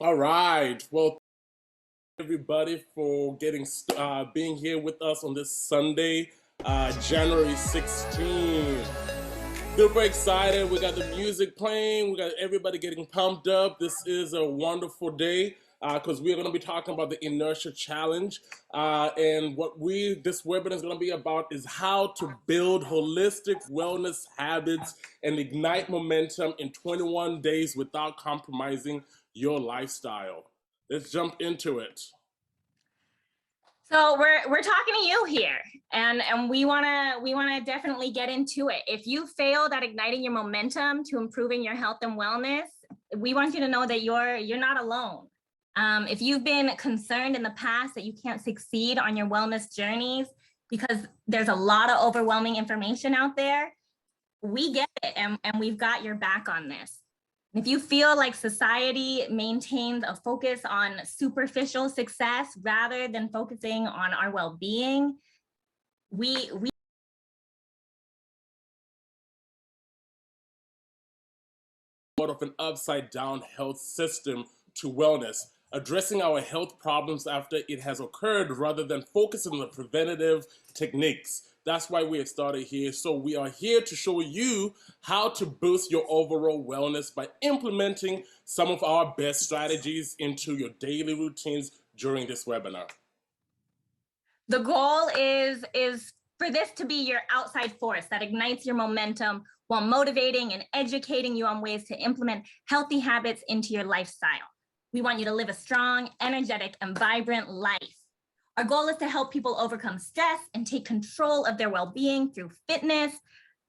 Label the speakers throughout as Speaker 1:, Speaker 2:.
Speaker 1: All right. Well, everybody for being here with us on this Sunday, January 16th. Super excited. We got the music playing. We got everybody getting pumped up. This is a wonderful day because we're going to be talking about the Inertia Challenge. And what this webinar is going to be about is how to build holistic wellness habits and ignite momentum in 21 days without compromising your lifestyle. Let's jump into it.
Speaker 2: So we're talking to you here, and we wanna definitely get into it. If you failed at igniting your momentum to improving your health and wellness, we want you to know that you're not alone. If you've been concerned in the past that you can't succeed on your wellness journeys because there's a lot of overwhelming information out there, we get it, and we've got your back on this. If you feel like society maintains a focus on superficial success rather than focusing on our well-being, we
Speaker 1: Sort of an upside down health system to wellness, addressing our health problems after it has occurred rather than focusing on the preventative techniques. That's why we have started here. So we are here to show you how to boost your overall wellness by implementing some of our best strategies into your daily routines during this webinar.
Speaker 2: the goal is for this to be your outside force that ignites your momentum while motivating and educating you on ways to implement healthy habits into your lifestyle. We want you to live a strong, energetic, and vibrant life. Our goal is to help people overcome stress and take control of their well-being through fitness,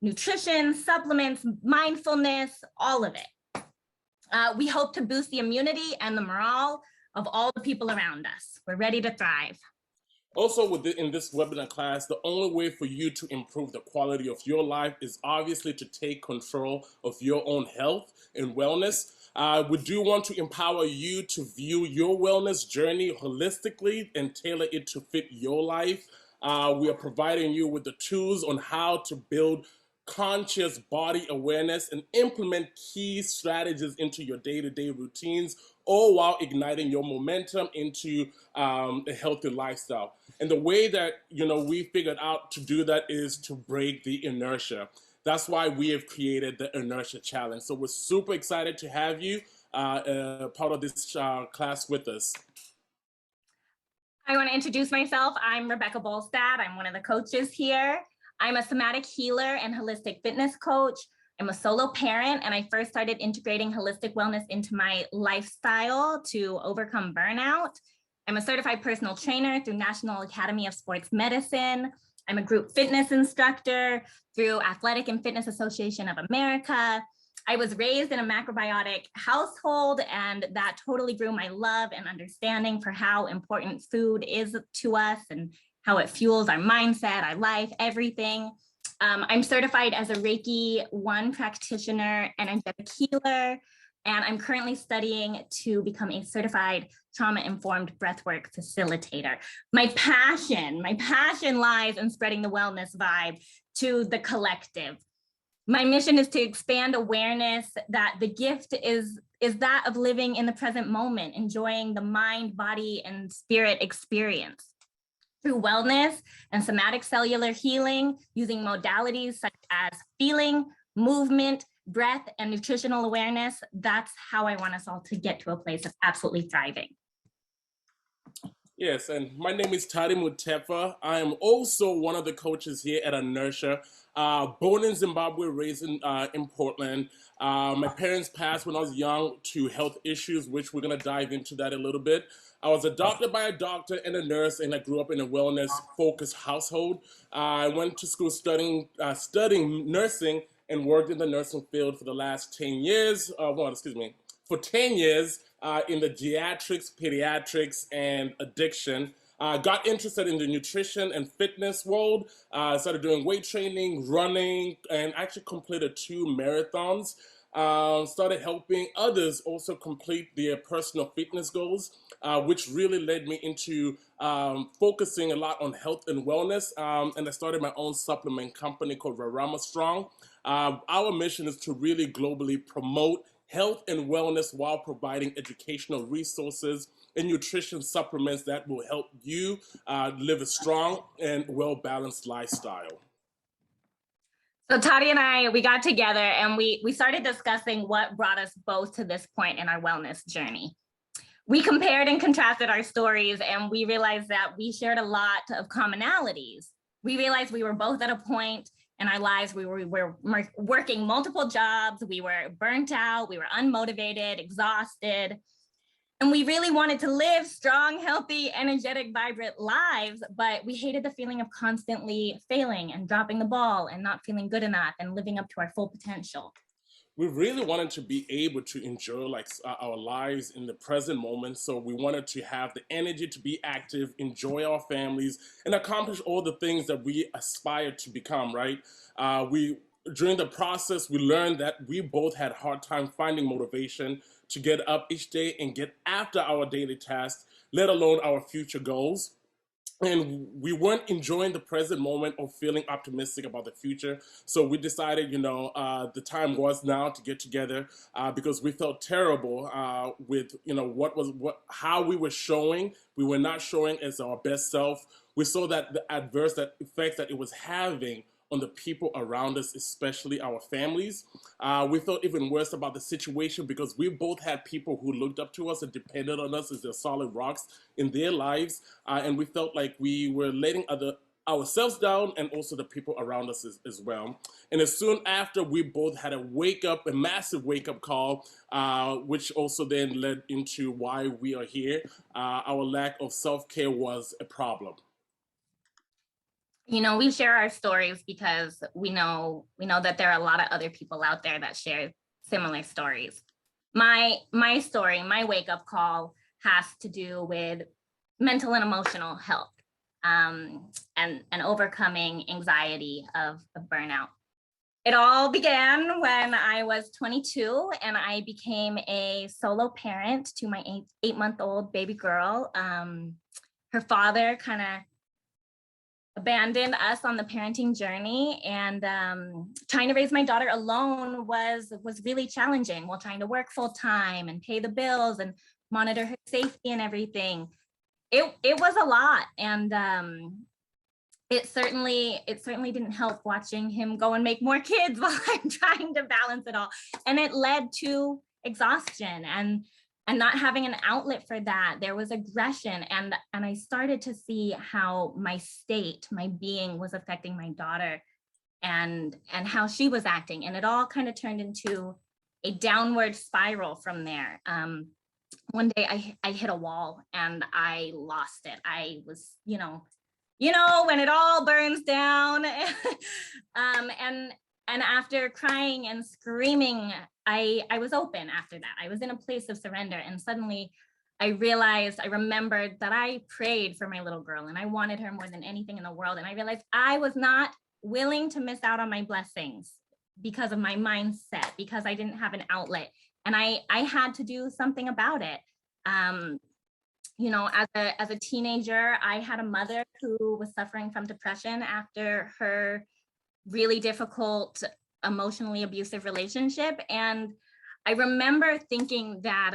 Speaker 2: nutrition, supplements, mindfulness, all of it. We hope to boost the immunity and the morale of all the people around us. We're ready to thrive.
Speaker 1: Also, in this webinar class, the only way for you to improve the quality of your life is obviously to take control of your own health and wellness. We do want to empower you to view your wellness journey holistically and tailor it to fit your life. We are providing you with the tools on how to build conscious body awareness and implement key strategies into your day-to-day routines, all while igniting your momentum into a healthy lifestyle. And the way that we figured out to do that is to break the inertia. That's why we have created the Inertia Challenge. So we're super excited to have you part of this class with us.
Speaker 2: I want to introduce myself. I'm Rebecca Bolstad. I'm one of the coaches here. I'm a somatic healer and holistic fitness coach. I'm a solo parent, and I first started integrating holistic wellness into my lifestyle to overcome burnout. I'm a certified personal trainer through National Academy of Sports Medicine. I'm a group fitness instructor through Athletic and Fitness Association of America. I was raised in a macrobiotic household, and that totally grew my love and understanding for how important food is to us and how it fuels our mindset, our life, everything. I'm certified as a Reiki 1 practitioner, energetic healer, and I'm currently studying to become a certified trauma-informed breathwork facilitator. My passion lies in spreading the wellness vibe to the collective. My mission is to expand awareness that the gift is that of living in the present moment, enjoying the mind, body, and spirit experience. Through wellness and somatic cellular healing, using modalities such as feeling, movement, breath, and nutritional awareness, that's how I want us all to get to a place of absolutely thriving.
Speaker 1: Yes, and my name is Tadi Mutefa. I am also one of the coaches here at Inertia. Born in Zimbabwe, raised in Portland. My parents passed when I was young to health issues, which we're going to dive into that a little bit. I was adopted by a doctor and a nurse, and I grew up in a wellness-focused household. I went to school studying nursing and worked in the nursing field for the last 10 years. For 10 years in the geriatrics, pediatrics, and addiction. Got interested in the nutrition and fitness world. Started doing weight training, running, and actually completed 2 marathons. Started helping others also complete their personal fitness goals, which really led me into focusing a lot on health and wellness. And I started my own supplement company called Rarama Strong. Our mission is to really globally promote health and wellness while providing educational resources and nutrition supplements that will help you live a strong and well-balanced lifestyle.
Speaker 2: So Tati and I, we got together and we started discussing what brought us both to this point in our wellness journey. We compared and contrasted our stories, and we realized that we shared a lot of commonalities. We realized we were both at a point in our lives we were working multiple jobs, we were burnt out, we were unmotivated, exhausted, and we really wanted to live strong, healthy, energetic, vibrant lives, but we hated the feeling of constantly failing and dropping the ball and not feeling good enough and living up to our full potential.
Speaker 1: We really wanted to be able to enjoy our lives in the present moment. So we wanted to have the energy to be active, enjoy our families, and accomplish all the things that we aspire to become, right? We During the process, we learned that we both had a hard time finding motivation to get up each day and get after our daily tasks, let alone our future goals. And we weren't enjoying the present moment or feeling optimistic about the future. So we decided, the time was now to get together because we felt terrible with, how we were showing. We were not showing as our best self. We saw that the adverse effects that it was having on the people around us, especially our families. We felt even worse about the situation because we both had people who looked up to us and depended on us as their solid rocks in their lives. And we felt like we were letting ourselves down and also the people around us as well. And as soon after, we both had a massive wake up call, which also then led into why we are here. Our lack of self-care was a problem.
Speaker 2: We share our stories because we know that there are a lot of other people out there that share similar stories. My story, my wake-up call, has to do with mental and emotional health, and overcoming anxiety of burnout. It all began when I was 22 and I became a solo parent to my 8-month-old baby girl. Her father kind of abandoned us on the parenting journey, and trying to raise my daughter alone was really challenging while trying to work full time and pay the bills and monitor her safety and everything. It was a lot, and it certainly didn't help watching him go and make more kids while I'm trying to balance it all. And it led to exhaustion and not having an outlet for that. There was aggression, and I started to see how my state, my being, was affecting my daughter and how she was acting. And it all kind of turned into a downward spiral from there. One day I hit a wall and I lost it. I was, when it all burns down. And after crying and screaming, I was open after that. I was in a place of surrender. And suddenly I remembered that I prayed for my little girl and I wanted her more than anything in the world. And I realized I was not willing to miss out on my blessings because of my mindset, because I didn't have an outlet. And I had to do something about it. As a teenager, I had a mother who was suffering from depression after her really difficult, emotionally abusive relationship. And I remember thinking that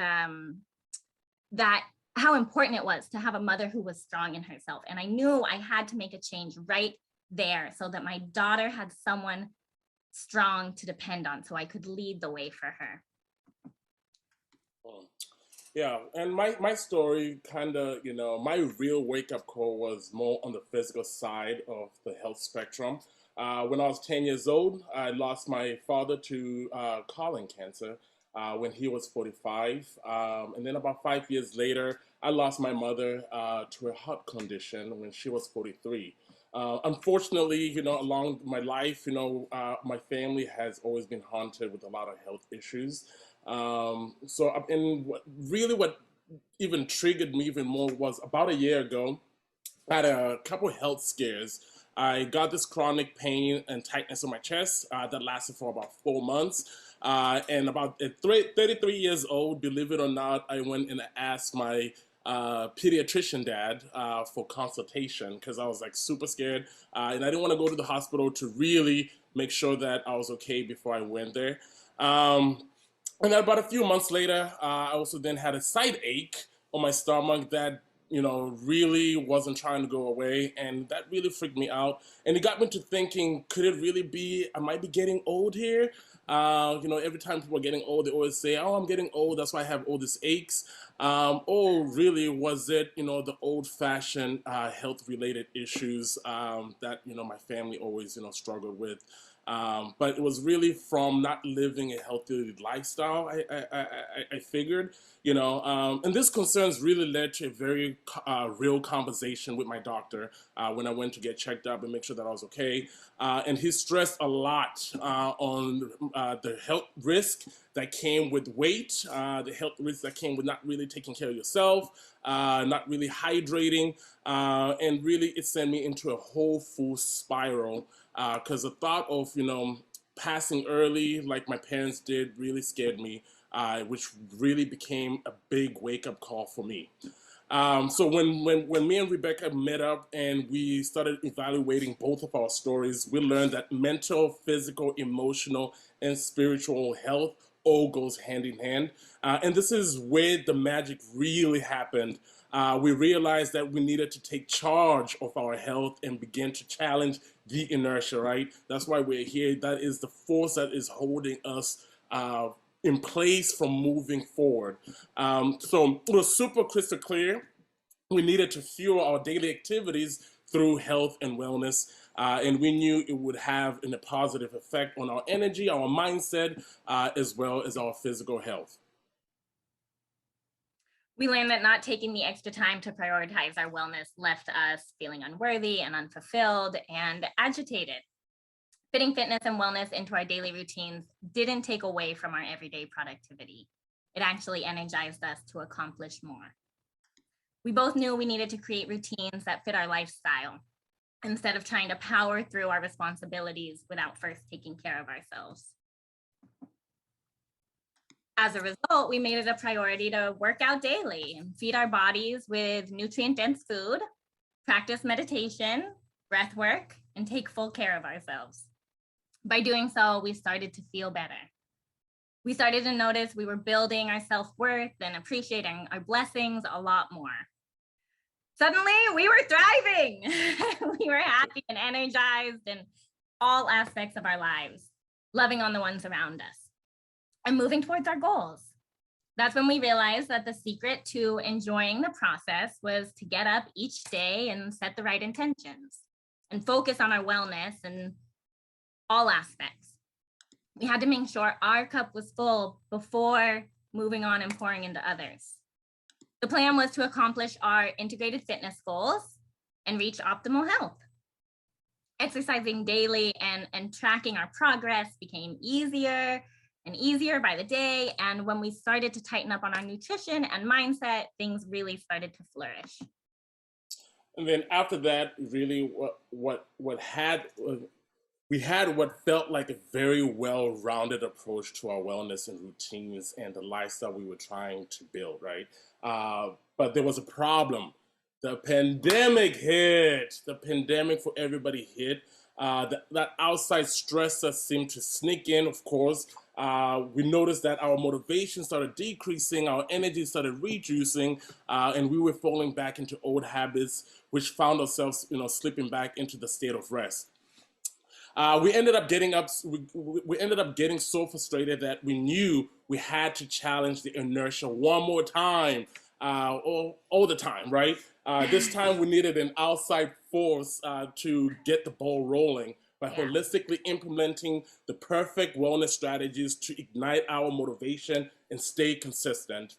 Speaker 2: how important it was to have a mother who was strong in herself. And I knew I had to make a change right there so that my daughter had someone strong to depend on, so I could lead the way for her.
Speaker 1: Yeah, and my story kind of, my real wake up call was more on the physical side of the health spectrum. When I was 10 years old, I lost my father to colon cancer when he was 45. And then about 5 years later, I lost my mother to a heart condition when she was 43. Unfortunately, along my life, my family has always been haunted with a lot of health issues. What even triggered me even more was about a year ago, I had a couple health scares. I got this chronic pain and tightness in my chest that lasted for about 4 months. And at 33 years old, believe it or not, I went and asked my pediatrician dad for consultation because I was like super scared. And I didn't want to go to the hospital to really make sure that I was okay before I went there. And then about a few months later, I also then had a side ache on my stomach that, really wasn't trying to go away. And that really freaked me out. And it got me to thinking, could it really be, I might be getting old here? Every time people are getting old, they always say, oh, I'm getting old. That's why I have all these aches. Or really, was it, the old fashioned health related issues that, my family always, struggled with? But it was really from not living a healthy lifestyle. I figured, and this concerns really led to a very real conversation with my doctor when I went to get checked up and make sure that I was okay. And he stressed a lot on the health risk that came with weight, the health risk that came with not really taking care of yourself, not really hydrating, and really it sent me into a whole full spiral because the thought of passing early like my parents did really scared me, which really became a big wake up call for me. So when me and Rebecca met up and we started evaluating both of our stories, we learned that mental, physical, emotional, and spiritual health all goes hand in hand. And this is where the magic really happened. We realized that we needed to take charge of our health and begin to challenge the inertia, right? That's why we're here. That is the force that is holding us in place from moving forward. So it was super crystal clear. We needed to fuel our daily activities through health and wellness. And we knew it would have a positive effect on our energy, our mindset, as well as our physical health.
Speaker 2: We learned that not taking the extra time to prioritize our wellness left us feeling unworthy and unfulfilled and agitated. Fitting fitness and wellness into our daily routines didn't take away from our everyday productivity. It actually energized us to accomplish more. We both knew we needed to create routines that fit our lifestyle instead of trying to power through our responsibilities without first taking care of ourselves. As a result, we made it a priority to work out daily and feed our bodies with nutrient-dense food, practice meditation, breath work, and take full care of ourselves. By doing so, we started to feel better. We started to notice we were building our self-worth and appreciating our blessings a lot more. Suddenly, we were thriving. We were happy and energized in all aspects of our lives, loving on the ones around us, and moving towards our goals. That's when we realized that the secret to enjoying the process was to get up each day and set the right intentions and focus on our wellness in all aspects. We had to make sure our cup was full before moving on and pouring into others. The plan was to accomplish our integrated fitness goals and reach optimal health. Exercising daily and tracking our progress became easier and easier by the day. And when we started to tighten up on our nutrition and mindset, things really started to flourish.
Speaker 1: And then after that, really, we had what felt like a very well-rounded approach to our wellness and routines and the lifestyle we were trying to build, right? But there was a problem. The pandemic hit. The pandemic for everybody hit. That outside stressor seemed to sneak in, of course. We noticed that our motivation started decreasing, our energy started reducing, and we were falling back into old habits, which found ourselves, slipping back into the state of rest. We ended up getting up. We ended up getting so frustrated that we knew we had to challenge the inertia one more time, all the time, right? This time we needed an outside force to get the ball rolling by holistically implementing the perfect wellness strategies to ignite our motivation and stay consistent.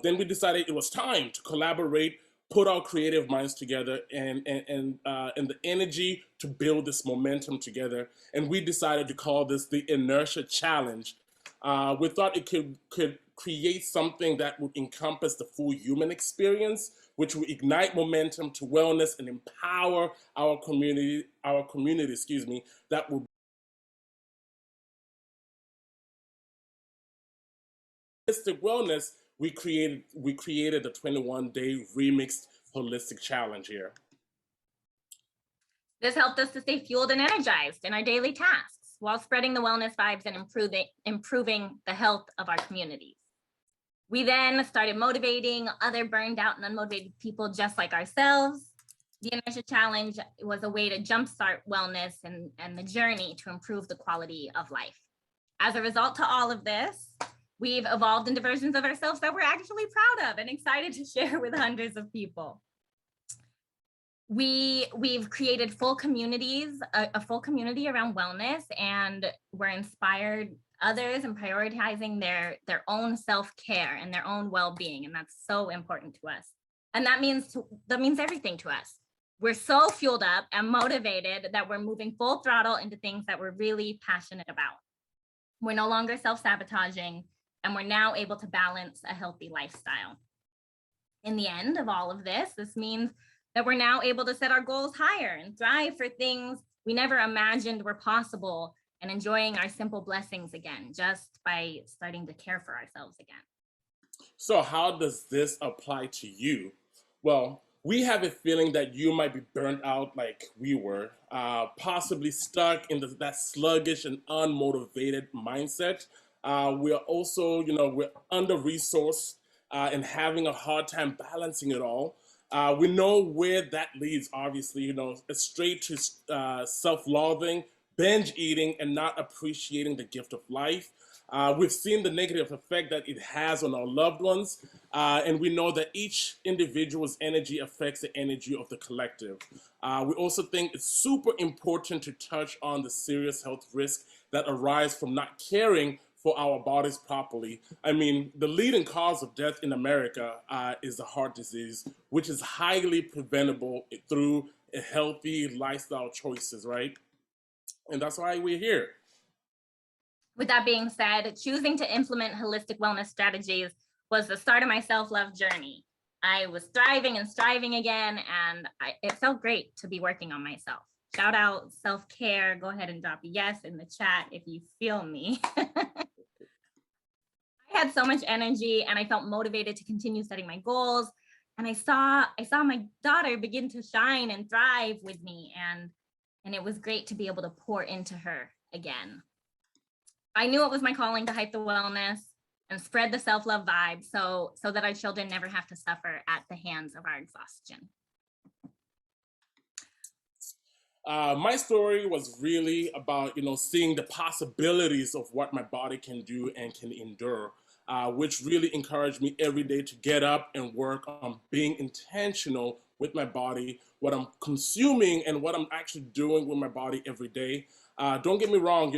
Speaker 1: Then we decided it was time to collaborate, put our creative minds together, and the energy to build this momentum together. And we decided to call this the Inertia Challenge. We thought it could create something that would encompass the full human experience, which would ignite momentum to wellness and empower our community, that would holistic wellness. We created the 21-day Remixed Holistic Challenge here.
Speaker 2: This helped us to stay fueled and energized in our daily tasks. while spreading the wellness vibes and improving the health of our communities. We then started motivating other burned out and unmotivated people just like ourselves. The Inertia Challenge was a way to jumpstart wellness and the journey to improve the quality of life. As a result to all of this, we've evolved into versions of ourselves that we're actually proud of and excited to share with hundreds of people. We've created full communities, a full community around wellness, and we're inspired others and prioritizing their own self-care and their own well-being, and that's so important to us. And that means everything to us. We're so fueled up and motivated that we're moving full throttle into things that we're really passionate about. We're no longer self-sabotaging, and we're now able to balance a healthy lifestyle. In the end of all of this means that we're now able to set our goals higher and thrive for things we never imagined were possible, and enjoying our simple blessings again, just by starting to care for ourselves again.
Speaker 1: So how does this apply to you? Well, we have a feeling that you might be burnt out like we were, possibly stuck in that sluggish and unmotivated mindset. We are also, we're under-resourced and having a hard time balancing it all. We know where that leads, obviously, straight to self-loathing, binge eating, and not appreciating the gift of life. We've seen the negative effect that it has on our loved ones, and we know that each individual's energy affects the energy of the collective. We also think it's super important to touch on the serious health risks that arise from not caring for our bodies properly. I mean, the leading cause of death in America is the heart disease, which is highly preventable through a healthy lifestyle choices, right? And that's why we're here.
Speaker 2: With that being said, choosing to implement holistic wellness strategies was the start of my self-love journey. I was thriving and striving again, and it felt great to be working on myself. Shout out self-care. Go ahead and drop a yes in the chat if you feel me. I had so much energy and I felt motivated to continue setting my goals. And I saw my daughter begin to shine and thrive with me. And it was great to be able to pour into her again. I knew it was my calling to hype the wellness and spread the self-love vibe so that our children never have to suffer at the hands of our exhaustion.
Speaker 1: My story was really about, seeing the possibilities of what my body can do and can endure, which really encouraged me every day to get up and work on being intentional with my body, what I'm consuming and what I'm actually doing with my body every day. Don't get me wrong,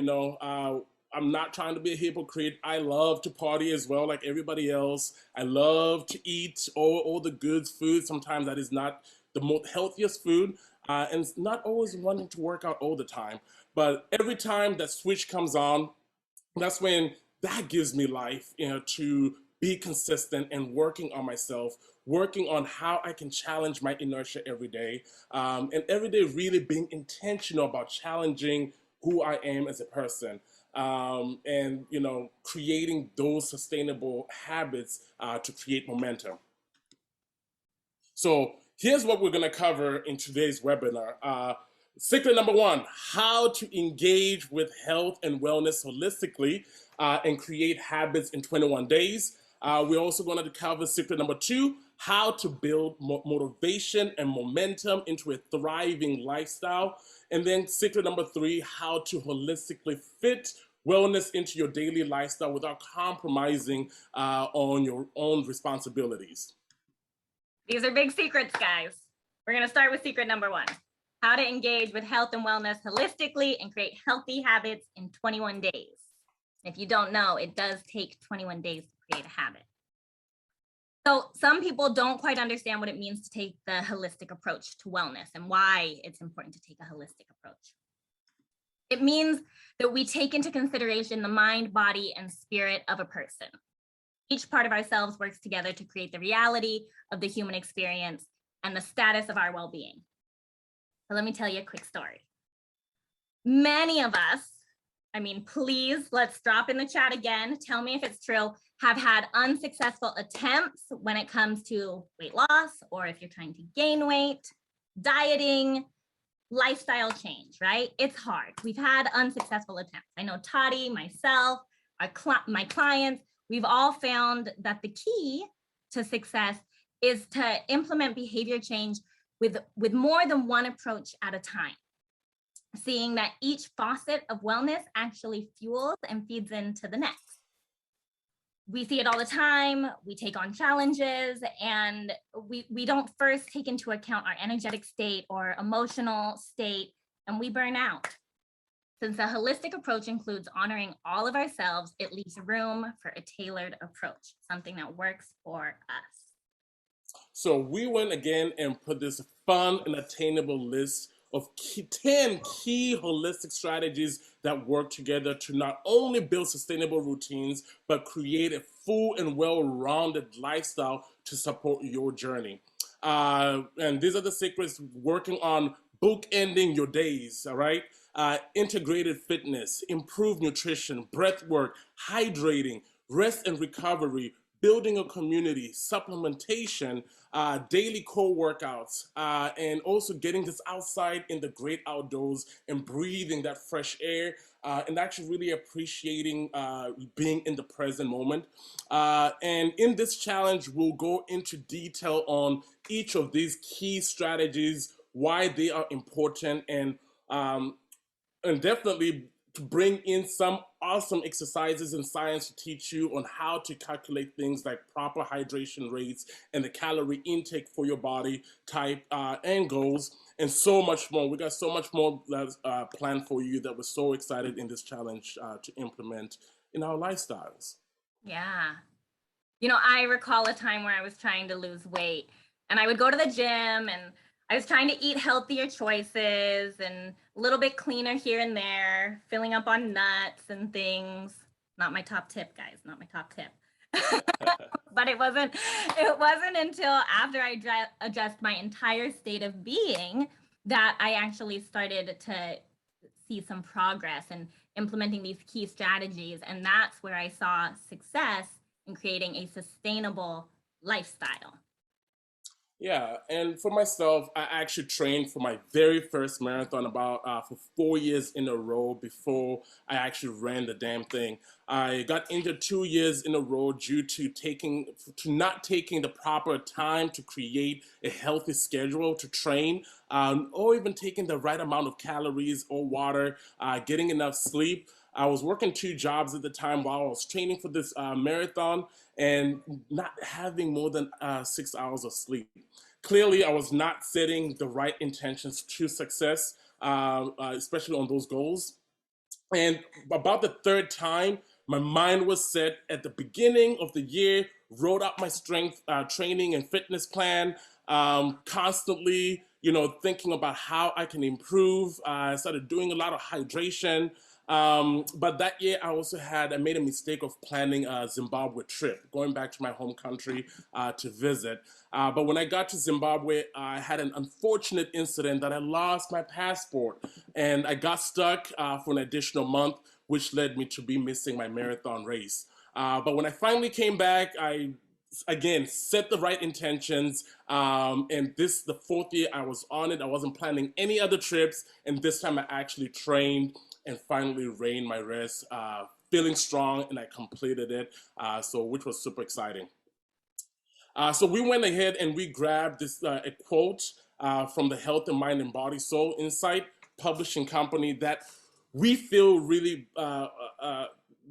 Speaker 1: I'm not trying to be a hypocrite. I love to party as well, like everybody else. I love to eat all the good food. Sometimes that is not the most healthiest food, and it's not always wanting to work out all the time. But every time that switch comes on, that's when that gives me life, to be consistent and working on myself, working on how I can challenge my inertia every day, and every day really being intentional about challenging who I am as a person. And creating those sustainable habits to create momentum. So here's what we're going to cover in today's webinar. Secret number one, how to engage with health and wellness holistically and create habits in 21 days. We're also going to cover secret number two, how to build motivation and momentum into a thriving lifestyle. And then secret number three, how to holistically fit wellness into your daily lifestyle without compromising on your own responsibilities.
Speaker 2: These are big secrets, guys. We're going to start with secret number one, how to engage with health and wellness holistically and create healthy habits in 21 days. If you don't know, it does take 21 days to create a habit. So some people don't quite understand what it means to take the holistic approach to wellness and why it's important to take a holistic approach. It means that we take into consideration the mind, body, and spirit of a person. Each part of ourselves works together to create the reality of the human experience and the status of our well-being. So let me tell you a quick story. Many of us, please, let's drop in the chat again. Tell me if it's true, have had unsuccessful attempts when it comes to weight loss, or if you're trying to gain weight, dieting, lifestyle change, right? It's hard. We've had unsuccessful attempts. I know Toddy, myself, my clients, we've all found that the key to success is to implement behavior change with more than one approach at a time, seeing that each faucet of wellness actually fuels and feeds into the next. We see it all the time. We take on challenges and we don't first take into account our energetic state or emotional state, and we burn out. Since the holistic approach includes honoring all of ourselves, it leaves room for a tailored approach, something that works for us.
Speaker 1: So we went again and put this fun and attainable list of 10 key holistic strategies that work together to not only build sustainable routines, but create a full and well-rounded lifestyle to support your journey. And these are the secrets: working on bookending your days, all right? Integrated fitness, improved nutrition, breath work, hydrating, rest and recovery, building a community, supplementation, daily core workouts, and also getting this outside in the great outdoors and breathing that fresh air, and actually really appreciating being in the present moment. And in this challenge, we'll go into detail on each of these key strategies, why they are important, and definitely to bring in some awesome exercises and science to teach you on how to calculate things like proper hydration rates and the calorie intake for your body type, and goals, and so much more. We got so much more planned for you that we're so excited in this challenge to implement in our lifestyles.
Speaker 2: Yeah. You know, I recall a time where I was trying to lose weight and I would go to the gym and I was trying to eat healthier choices and a little bit cleaner here and there, filling up on nuts and things. Not my top tip, guys, not my top tip. But it wasn't until after I adjust my entire state of being that I actually started to see some progress in implementing these key strategies. And that's where I saw success in creating a sustainable lifestyle.
Speaker 1: Yeah, and for myself, I actually trained for my very first marathon about for 4 years in a row before I actually ran the damn thing. I got injured 2 years in a row due to not taking the proper time to create a healthy schedule to train, or even taking the right amount of calories or water, getting enough sleep. I was working 2 jobs at the time while I was training for this marathon and not having more than 6 hours of sleep. Clearly, I was not setting the right intentions to success, especially on those goals. And about the third time, my mind was set at the beginning of the year, wrote out my strength training and fitness plan, constantly, thinking about how I can improve. I started doing a lot of hydration. But that year, I made a mistake of planning a Zimbabwe trip, going back to my home country to visit. But when I got to Zimbabwe, I had an unfortunate incident that I lost my passport and I got stuck for an additional month, which led me to be missing my marathon race. But when I finally came back, I again set the right intentions, and this the fourth year I was on it. I wasn't planning any other trips, and this time I actually trained and finally ran my race, feeling strong, and I completed it, which was super exciting. So we went ahead and we grabbed this a quote from the Health and Mind and Body Soul Insight publishing company we feel really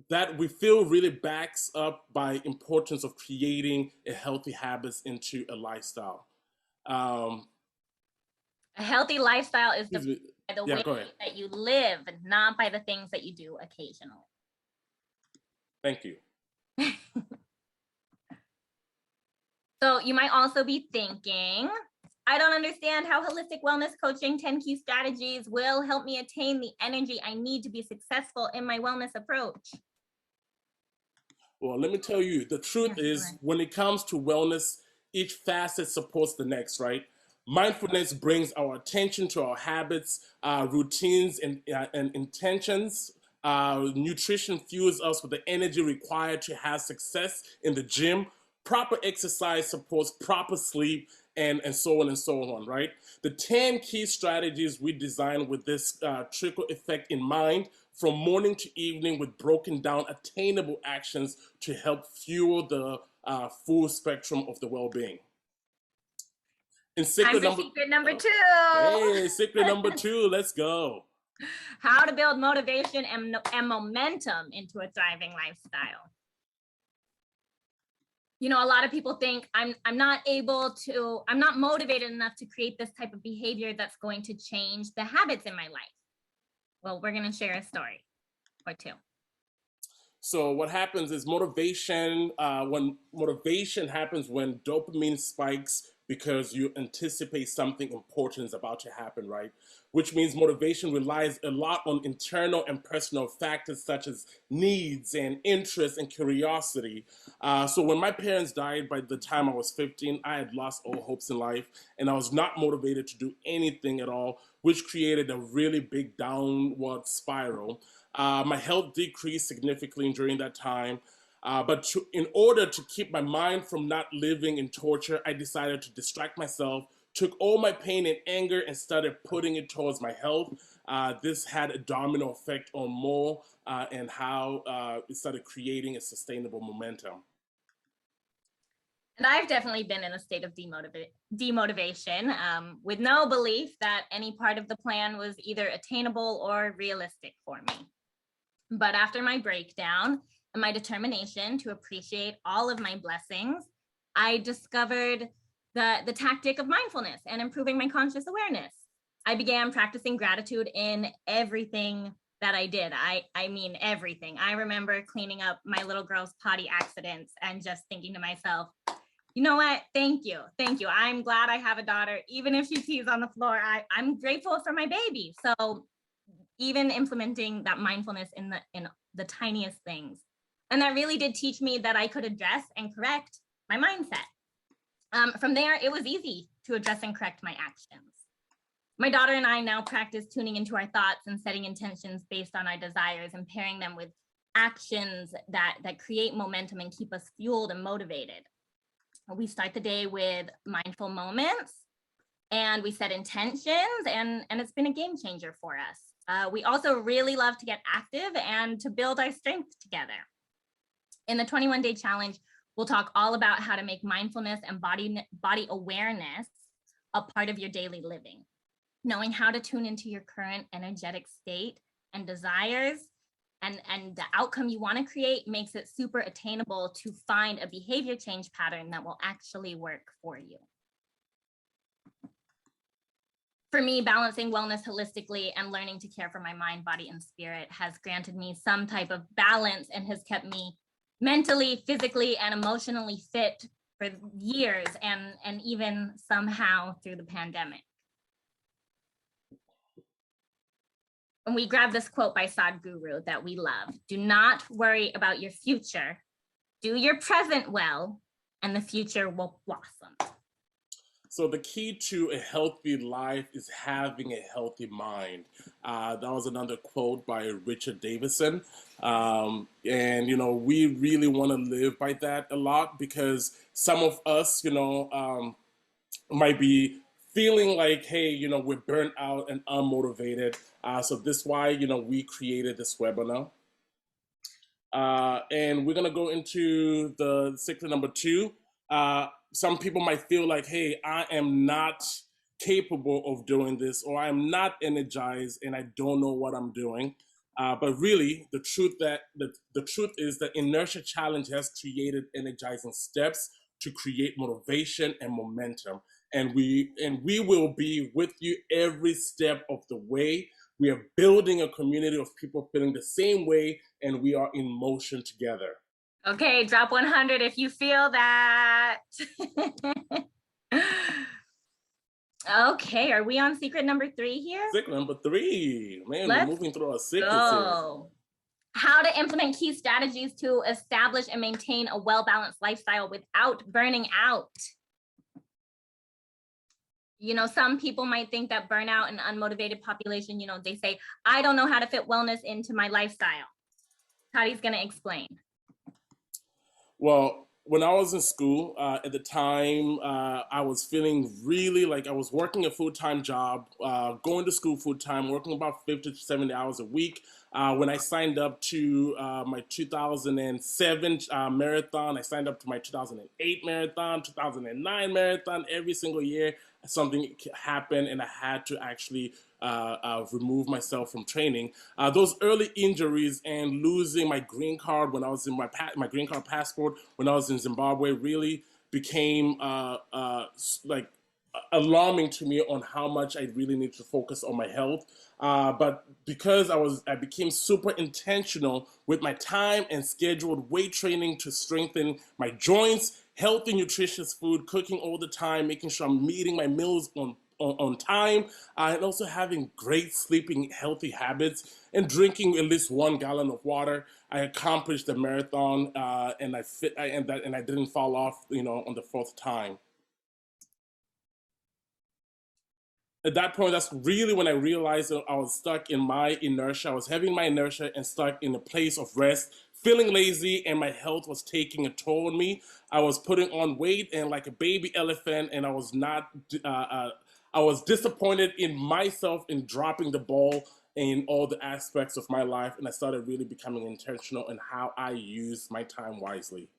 Speaker 1: that we feel really backs up by importance of creating a healthy habits into a lifestyle.
Speaker 2: A healthy lifestyle is defined by the way
Speaker 1: go ahead.
Speaker 2: that you live, not by the things that you do occasionally.
Speaker 1: Thank you.
Speaker 2: So you might also be thinking, I don't understand how holistic wellness coaching 10 key strategies will help me attain the energy I need to be successful in my wellness approach.
Speaker 1: Well, let me tell you, the truth is when it comes to wellness, each facet supports the next, right? Mindfulness brings our attention to our habits, routines, and intentions. Nutrition fuels us with the energy required to have success in the gym. Proper exercise supports proper sleep, and so on and so on, right? The 10 key strategies we designed with this trickle effect in mind, from morning to evening, with broken down attainable actions to help fuel the full spectrum of the well-being. And
Speaker 2: secret number 2.
Speaker 1: Hey, secret number 2, let's go.
Speaker 2: How to build motivation and momentum into a thriving lifestyle. You know, a lot of people think I'm not motivated enough to create this type of behavior that's going to change the habits in my life. Well, we're going to share a story or two.
Speaker 1: So what happens is motivation happens when dopamine spikes because you anticipate something important is about to happen, right? Which means motivation relies a lot on internal and personal factors such as needs and interest and curiosity. So when my parents died, by the time I was 15, I had lost all hopes in life and I was not motivated to do anything at all, which created a really big downward spiral. My health decreased significantly during that time. In order to keep my mind from not living in torture, I decided to distract myself, took all my pain and anger and started putting it towards my health. This had a domino effect on more and how it started creating a sustainable momentum.
Speaker 2: And I've definitely been in a state of demotivation with no belief that any part of the plan was either attainable or realistic for me. But after my breakdown and my determination to appreciate all of my blessings, I discovered the tactic of mindfulness and improving my conscious awareness. I began practicing gratitude in everything that I did. I mean, everything. I remember cleaning up my little girl's potty accidents and just thinking to myself, you know what? Thank you. Thank you. I'm glad I have a daughter. Even if she pees on the floor, I'm grateful for my baby. So even implementing that mindfulness in the tiniest things. And that really did teach me that I could address and correct my mindset. From there, it was easy to address and correct my actions. My daughter and I now practice tuning into our thoughts and setting intentions based on our desires and pairing them with actions that create momentum and keep us fueled and motivated. We start the day with mindful moments and we set intentions, and it's been a game changer for us. We also really love to get active and to build our strength together. In the 21-day challenge, we'll talk all about how to make mindfulness and body awareness a part of your daily living. Knowing how to tune into your current energetic state and desires and the outcome you want to create makes it super attainable to find a behavior change pattern that will actually work for you. For me, balancing wellness holistically and learning to care for my mind, body, and spirit has granted me some type of balance and has kept me mentally, physically, and emotionally fit for years and even somehow through the pandemic. And we grabbed this quote by Sadhguru that we love. Do not worry about your future. Do your present well, and the future will blossom.
Speaker 1: So the key to a healthy life is having a healthy mind. That was another quote by Richard Davidson. And, you know, we really want to live by that a lot because some of us, you know, might be feeling like, hey, you know, we're burnt out and unmotivated. So this is why, you know, we created this webinar. And we're going to go into the secret number 2. Some people might feel like, hey, I am not capable of doing this, or I'm not energized and I don't know what I'm doing. But really, the truth is that Inertia Challenge has created energizing steps to create motivation and momentum. And we will be with you every step of the way. We are building a community of people feeling the same way, and we are in motion together.
Speaker 2: Okay, drop 100 if you feel that. Okay, are we on secret number 3 here?
Speaker 1: Secret number 3. Man, we're moving through our secrets here.
Speaker 2: How to implement key strategies to establish and maintain a well-balanced lifestyle without burning out. You know, some people might think that burnout and unmotivated population, you know, they say, I don't know how to fit wellness into my lifestyle. Tadi's going to explain.
Speaker 1: Well, when I was in school, at the time, I was feeling really like I was working a full-time job, going to school full-time, working about 50 to 70 hours a week. When I signed up to my 2007 marathon, I signed up to my 2008 marathon, 2009 marathon. Every single year, something happened, and I had to actually remove myself from training. Those early injuries and losing my green card when I was in my green card passport when I was in Zimbabwe really became like alarming to me on how much I really need to focus on my health. But because I became super intentional with my time and scheduled weight training to strengthen my joints, healthy, nutritious food, cooking all the time, making sure I'm meeting my meals on time, and also having great sleeping, healthy habits, and drinking at least 1 gallon of water. I accomplished the marathon, and I didn't fall off, on the fourth time. At that point, that's really when I realized that I was stuck in my inertia. I was having my inertia and stuck in a place of rest, feeling lazy, and my health was taking a toll on me. I was putting on weight and like a baby elephant, and I was not. I was disappointed in myself in dropping the ball in all the aspects of my life, and I started really becoming intentional in how I use my time wisely.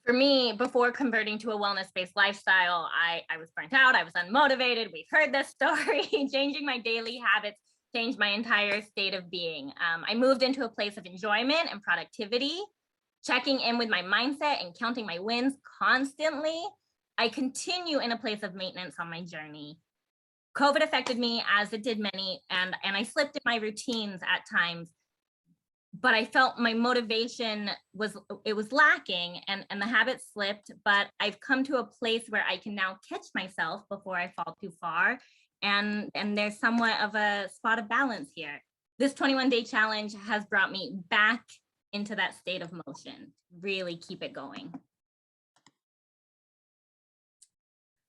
Speaker 2: For me, before converting to a wellness-based lifestyle, I was burnt out, I was unmotivated. We've heard this story. Changing my daily habits changed my entire state of being. I moved into a place of enjoyment and productivity, checking in with my mindset and counting my wins constantly. I continue in a place of maintenance on my journey. COVID affected me as it did many, and I slipped in my routines at times, but I felt my motivation was lacking, and the habit slipped. But I've come to a place where I can now catch myself before I fall too far, and there's somewhat of a spot of balance here. This 21-day challenge has brought me back into that state of motion. Really keep it going.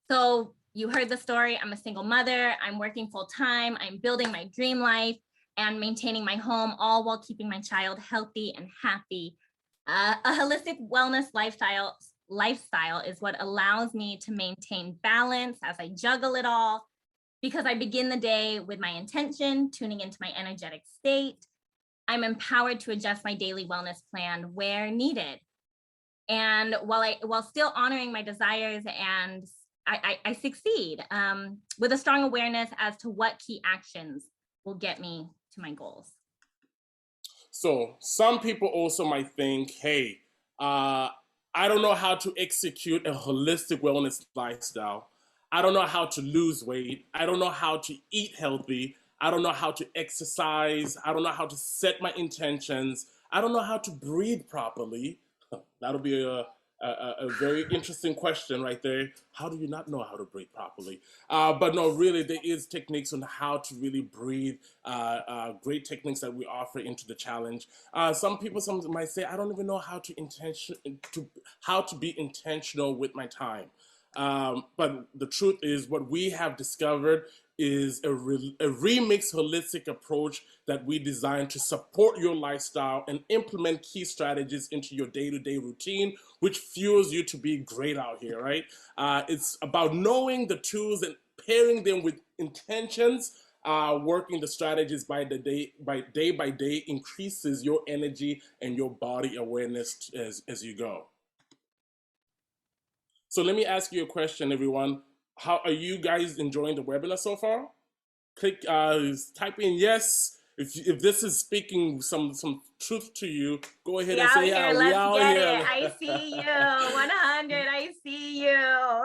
Speaker 2: So you heard the story. I'm a single mother. I'm working full time. I'm building my dream life and maintaining my home, all while keeping my child healthy and happy. A holistic wellness lifestyle is what allows me to maintain balance as I juggle it all, because I begin the day with my intention, tuning into my energetic state. I'm empowered to adjust my daily wellness plan where needed. And while still honoring my desires, and I succeed with a strong awareness as to what key actions will get me to my goals.
Speaker 1: So some people also might think, hey, I don't know how to execute a holistic wellness lifestyle. I don't know how to lose weight. I don't know how to eat healthy. I don't know how to exercise. I don't know how to set my intentions. I don't know how to breathe properly. That'll be a very interesting question right there. How do you not know how to breathe properly? But no, really, there is techniques on how to really breathe. Great techniques that we offer into the challenge. Some might say, I don't even know how to be intentional with my time. But the truth is, what we have discovered is a remixed holistic approach that we designed to support your lifestyle and implement key strategies into your day-to-day routine, which fuels you to be great out here, right? It's about knowing the tools and pairing them with intentions. Working the strategies by day by day increases your energy and your body awareness as you go. So let me ask you a question, everyone. How are you guys enjoying the webinar so far? Type in yes. If this is speaking some truth to you, go ahead and say yeah.
Speaker 2: We out here. I see you. 100. I see you.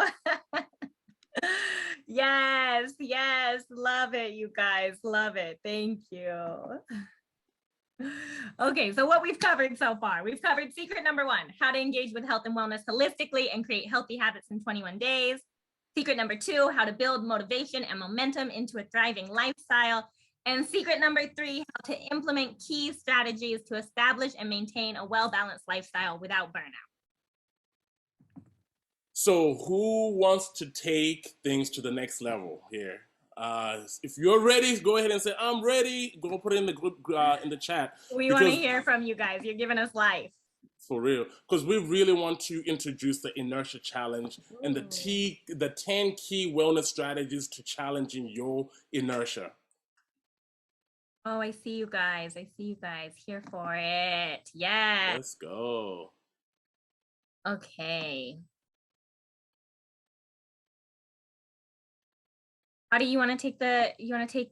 Speaker 2: Yes. Love it, you guys. Love it. Thank you. Okay, so what we've covered so far, we've covered secret number 1, how to engage with health and wellness holistically and create healthy habits in 21 days. Secret number 2, how to build motivation and momentum into a thriving lifestyle. And secret number 3, how to implement key strategies to establish and maintain a well-balanced lifestyle without burnout.
Speaker 1: So who wants to take things to the next level here? If you're ready, go ahead and say, I'm ready. Go put it in the group, in the chat.
Speaker 2: We want to hear from you guys. You're giving us life.
Speaker 1: For real, because we really want to introduce the Inertia Challenge and
Speaker 2: Ooh.
Speaker 1: the 10 key wellness strategies to challenging your inertia.
Speaker 2: Oh, I see you guys. I see you guys here for it. Yeah.
Speaker 1: Let's go.
Speaker 2: Okay. How do you want to take the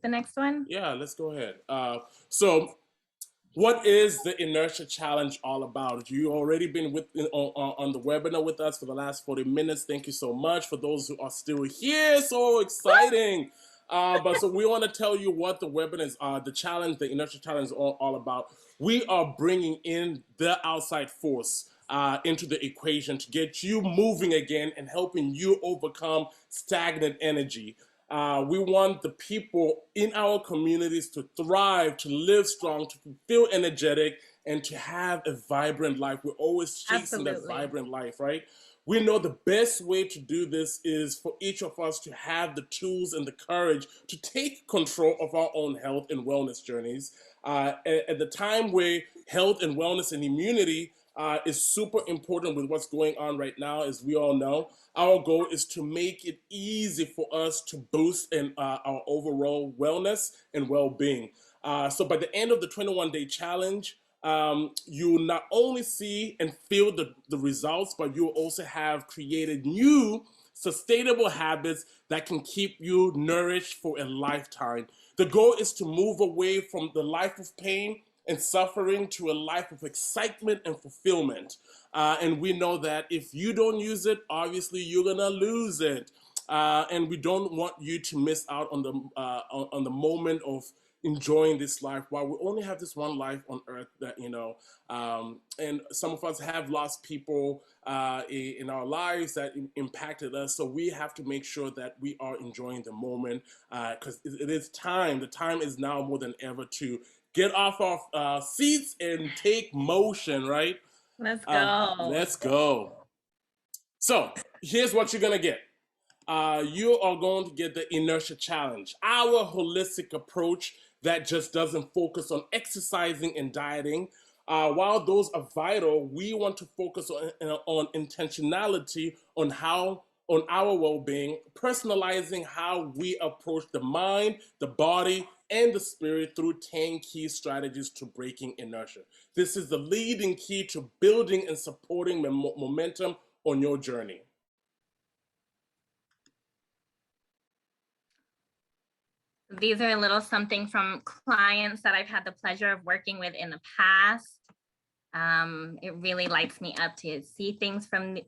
Speaker 2: next one?
Speaker 1: Yeah, let's go ahead. So what is the Inertia Challenge all about? You already been on the webinar with us for the last 40 minutes. Thank you so much. For those who are still here, so exciting. But so we want to tell you what the webinar is, the challenge, the Inertia Challenge is all about. We are bringing in the outside force into the equation to get you moving again and helping you overcome stagnant energy. We want the people in our communities to thrive, to live strong, to feel energetic, and to have a vibrant life. We're always chasing that
Speaker 2: Absolutely.
Speaker 1: vibrant life, right? We know the best way to do this is for each of us to have the tools and the courage to take control of our own health and wellness journeys. At the time where health and wellness and immunity is super important with what's going on right now, as we all know. Our goal is to make it easy for us to boost in our overall wellness and well-being. So by the end of the 21-day challenge, you not only see and feel the results, but you also have created new sustainable habits that can keep you nourished for a lifetime. The goal is to move away from the life of pain and suffering to a life of excitement and fulfillment. And we know that if you don't use it, obviously you're gonna lose it. And we don't want you to miss out on the moment of enjoying this life while we only have this one life on earth that and some of us have lost people in our lives that impacted us, so we have to make sure that we are enjoying the moment because it is time. The time is now more than ever to get off our seats and take motion, right?
Speaker 2: Let's go.
Speaker 1: Let's go. So here's what you're gonna get. You are going to get the Inertia Challenge, our holistic approach that just doesn't focus on exercising and dieting. While those are vital, we want to focus on intentionality on our well-being, personalizing how we approach the mind, the body, and the spirit through 10 key strategies to breaking inertia. This is the leading key to building and supporting momentum on your journey.
Speaker 2: These are a little something from clients that I've had the pleasure of working with in the past. It really lights me up to see things from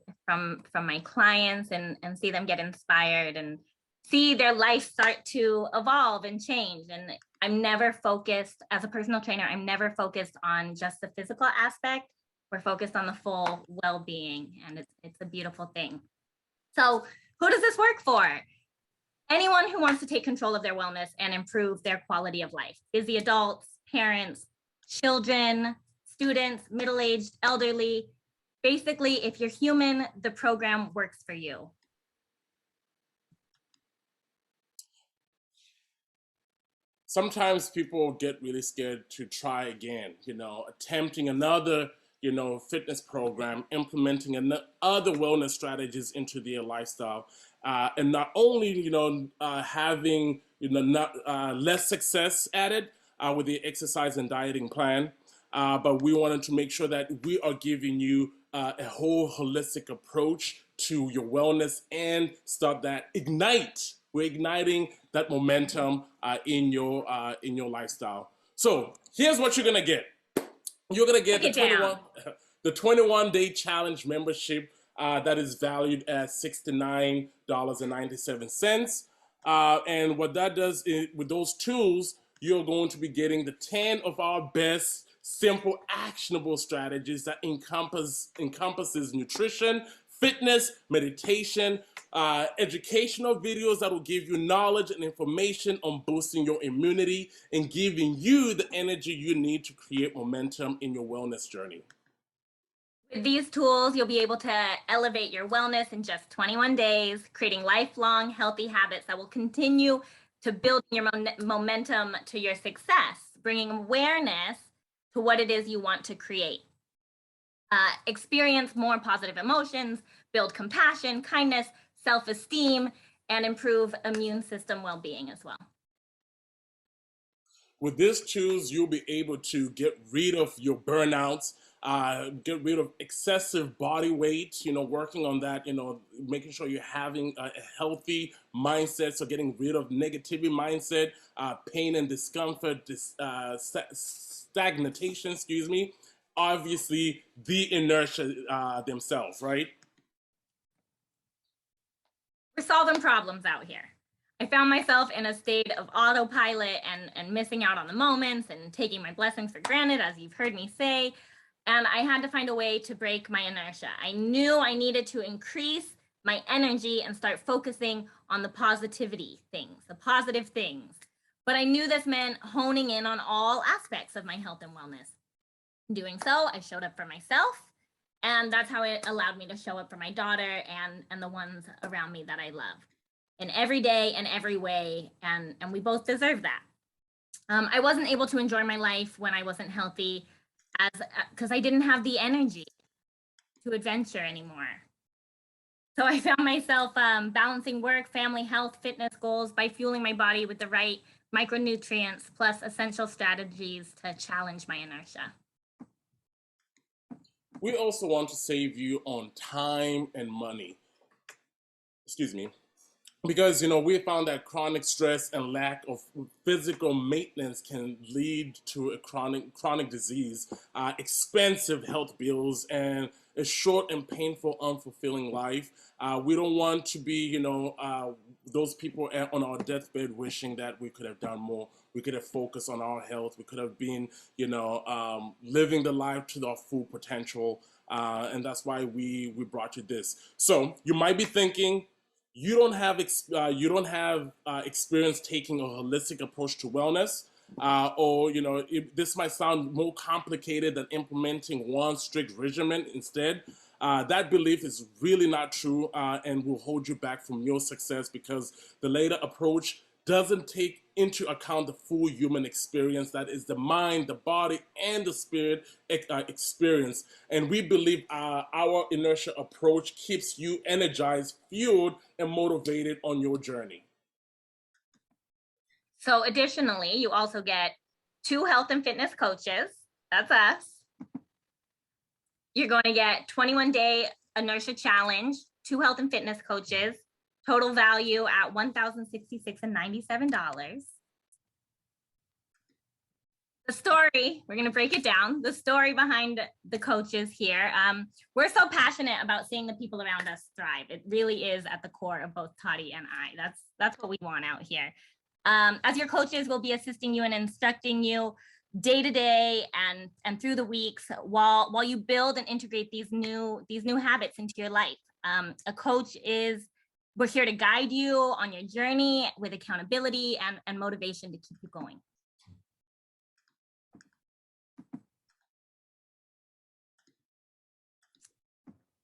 Speaker 2: my clients and see them get inspired and see their life start to evolve and change. And I'm never focused, as a personal trainer, I'm never focused on just the physical aspect. We're focused on the full well-being, and it's a beautiful thing. So who does this work for? Anyone who wants to take control of their wellness and improve their quality of life. Busy adults, parents, children, students, middle-aged, elderly. Basically, if you're human, the program works for you.
Speaker 1: Sometimes people get really scared to try again, attempting another, fitness program, implementing other wellness strategies into their lifestyle. And not only, having, not, less success at it with the exercise and dieting plan, but we wanted to make sure that we are giving you a whole holistic approach to your wellness and start that ignite. We're igniting that momentum in your lifestyle. So here's what you're gonna get. You're gonna get the 21-day challenge membership that is valued at $69.97. And what that does is, with those tools, you're going to be getting the 10 of our best simple actionable strategies that encompasses nutrition, fitness, meditation, educational videos that will give you knowledge and information on boosting your immunity and giving you the energy you need to create momentum in your wellness journey.
Speaker 2: With these tools, you'll be able to elevate your wellness in just 21 days, creating lifelong healthy habits that will continue to build your momentum to your success, bringing awareness to what it is you want to create. experience more positive emotions, build compassion, kindness, self-esteem, and improve immune system well-being as well.
Speaker 1: With these tools, you'll be able to get rid of your burnouts, get rid of excessive body weight, working on that, making sure you're having a healthy mindset. So getting rid of negativity mindset, pain and discomfort, stagnation, excuse me. Obviously, the inertia themselves, right?
Speaker 2: We're solving problems out here. I found myself in a state of autopilot and missing out on the moments and taking my blessings for granted, as you've heard me say. And I had to find a way to break my inertia. I knew I needed to increase my energy and start focusing on the positivity things, the positive things. But I knew this meant honing in on all aspects of my health and wellness. In doing so, I showed up for myself, and that's how it allowed me to show up for my daughter and the ones around me that I love in every day and every way, and we both deserve that. I wasn't able to enjoy my life when I wasn't healthy because I didn't have the energy to adventure anymore. So I found myself balancing work, family, health, fitness goals by fueling my body with the right micronutrients plus essential strategies to challenge my inertia.
Speaker 1: We also want to save you on time and money. Excuse me. Because we found that chronic stress and lack of physical maintenance can lead to a chronic disease, expensive health bills, and a short and painful, unfulfilling life. We don't want to be, those people on our deathbed wishing that we could have done more. We could have focused on our health. We could have been, living the life to our full potential. And that's why we brought you this. So you might be thinking, you don't have experience taking a holistic approach to wellness, or this might sound more complicated than implementing one strict regimen instead. That belief is really not true, and will hold you back from your success, because the later approach doesn't take into account the full human experience, that is the mind, the body, and the spirit experience. And we believe our inertia approach keeps you energized, fueled, and motivated on your journey.
Speaker 2: So additionally, you also get 2 health and fitness coaches. That's us. You're going to get 21-day inertia challenge, 2 health and fitness coaches, total value at $1,066.97. The story, we're going to break it down. The story behind the coaches here. We're so passionate about seeing the people around us thrive. It really is at the core of both Toddy and I. That's what we want out here. As your coaches, we'll be assisting you and instructing you day to day and through the weeks while you build and integrate these new habits into your life. We're here to guide you on your journey with accountability and motivation to keep you going.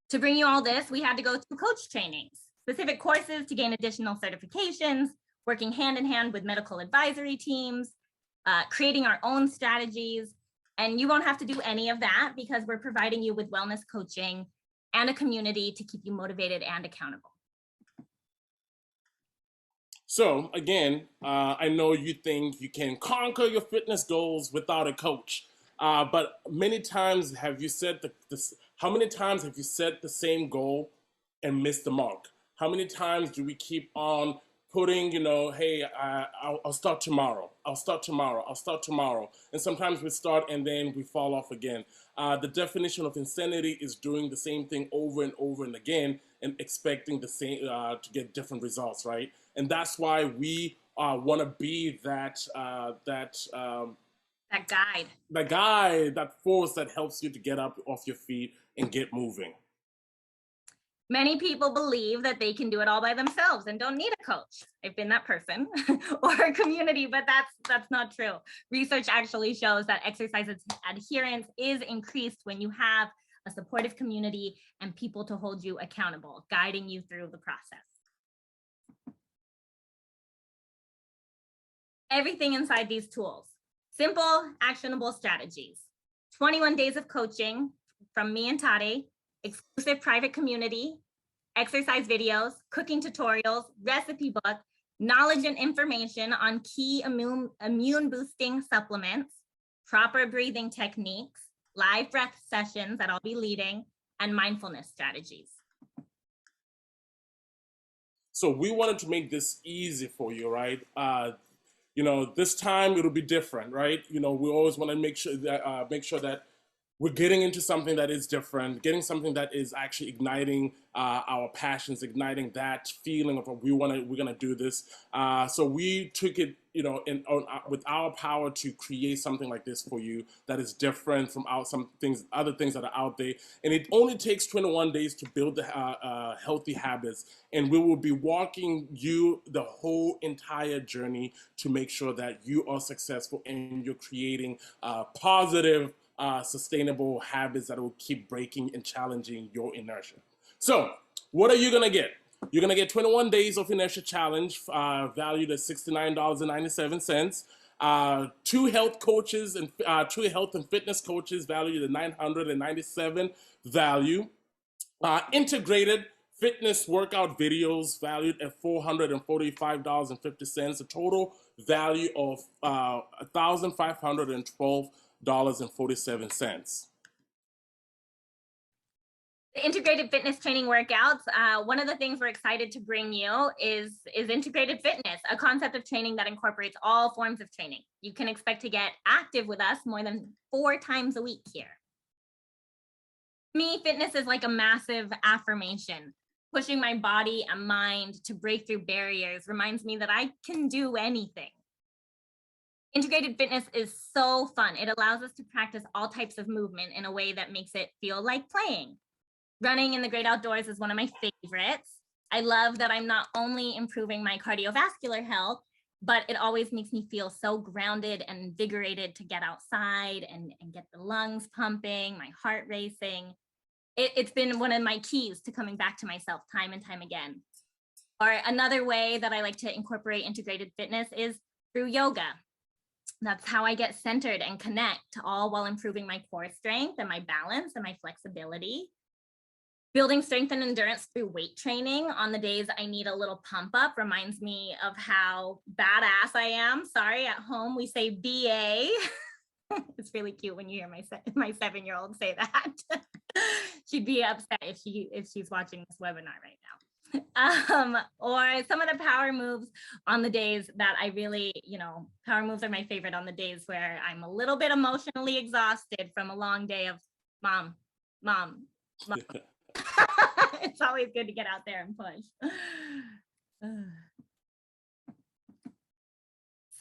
Speaker 2: To bring you all this, we had to go through coach trainings, specific courses to gain additional certifications, working hand in hand with medical advisory teams, creating our own strategies. And you won't have to do any of that because we're providing you with wellness coaching and a community to keep you motivated and accountable.
Speaker 1: So again, I know you think you can conquer your fitness goals without a coach, but many times have you set how many times have you set the same goal and missed the mark? How many times do we keep on putting, hey, I'll start tomorrow. I'll start tomorrow. I'll start tomorrow. And sometimes we start and then we fall off again. The definition of insanity is doing the same thing over and over and again and expecting the same to get different results, right? And that's why we want to be that guide, that force that helps you to get up off your feet and get moving.
Speaker 2: Many people believe that they can do it all by themselves and don't need a coach. I've been that person or a community, but that's not true. Research actually shows that exercise adherence is increased when you have a supportive community and people to hold you accountable, guiding you through the process. Everything inside these tools, simple, actionable strategies, 21 days of coaching from me and Tade, exclusive private community, exercise videos, cooking tutorials, recipe book, knowledge and information on key immune boosting supplements, proper breathing techniques, live breath sessions that I'll be leading, and mindfulness strategies.
Speaker 1: So we wanted to make this easy for you, right? You know, this time it'll be different, right? You know, we always want to make sure that we're getting into something that is different, getting something that is actually igniting our passions, igniting that feeling of we're gonna do this. So we took it, you know, with our power to create something like this for you that is different from other things that are out there. And it only takes 21 days to build the healthy habits, and we will be walking you the whole entire journey to make sure that you are successful and you're creating positive, sustainable habits that will keep breaking and challenging your inertia. So what are you gonna get? You're gonna get 21 days of Inertia Challenge, valued at $69.97. Two health coaches and two health and fitness coaches valued at $997 value. Integrated fitness workout videos valued at $445.50. A total value of $1,512.47.
Speaker 2: The integrated fitness training workouts, one of the things we're excited to bring you is integrated fitness, a concept of training that incorporates all forms of training. You can expect to get active with us more than 4 times a week here. To me, fitness is like a massive affirmation. Pushing my body and mind to break through barriers reminds me that I can do anything. Integrated fitness is so fun. It allows us to practice all types of movement in a way that makes it feel like playing. Running in the great outdoors is one of my favorites. I love that I'm not only improving my cardiovascular health, but it always makes me feel so grounded and invigorated to get outside and get the lungs pumping, my heart racing. It's been one of my keys to coming back to myself time and time again. Or another way that I like to incorporate integrated fitness is through yoga. That's how I get centered and connect, all while improving my core strength and my balance and my flexibility. Building strength and endurance through weight training on the days I need a little pump up reminds me of how badass I am. Sorry, at home we say BA. It's really cute when you hear my 7-year-old say that. She'd be upset if she's watching this webinar right now. Or some of the power moves on the days that I really, power moves are my favorite on the days where I'm a little bit emotionally exhausted from a long day of mom. It's always good to get out there and push.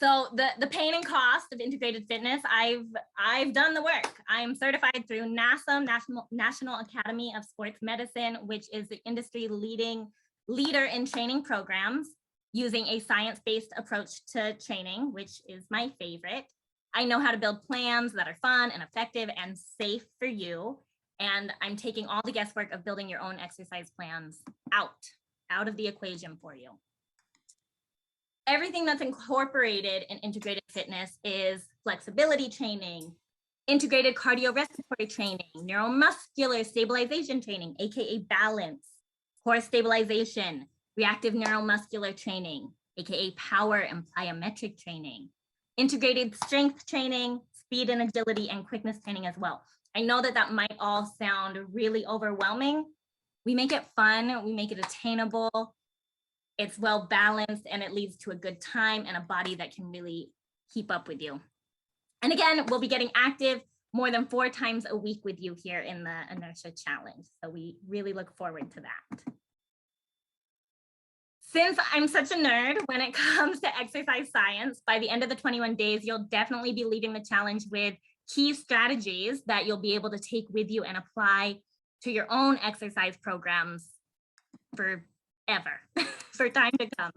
Speaker 2: So the pain and cost of integrated fitness, I've done the work. I'm certified through NASM, National Academy of Sports Medicine, which is the industry leader in training programs using a science-based approach to training, which is my favorite. I know how to build plans that are fun and effective and safe for you. And I'm taking all the guesswork of building your own exercise plans out of the equation for you. Everything that's incorporated in integrated fitness is flexibility training, integrated cardiorespiratory training, neuromuscular stabilization training, AKA balance, core stabilization, reactive neuromuscular training, AKA power and plyometric training, integrated strength training, speed and agility, and quickness training as well. I know that might all sound really overwhelming. We make it fun, we make it attainable, it's well balanced, and it leads to a good time and a body that can really keep up with you. And again, we'll be getting active more than 4 times a week with you here in the Inertia Challenge. So we really look forward to that. Since I'm such a nerd when it comes to exercise science, by the end of the 21 days, you'll definitely be leading the challenge with key strategies that you'll be able to take with you and apply to your own exercise programs forever, for time to come.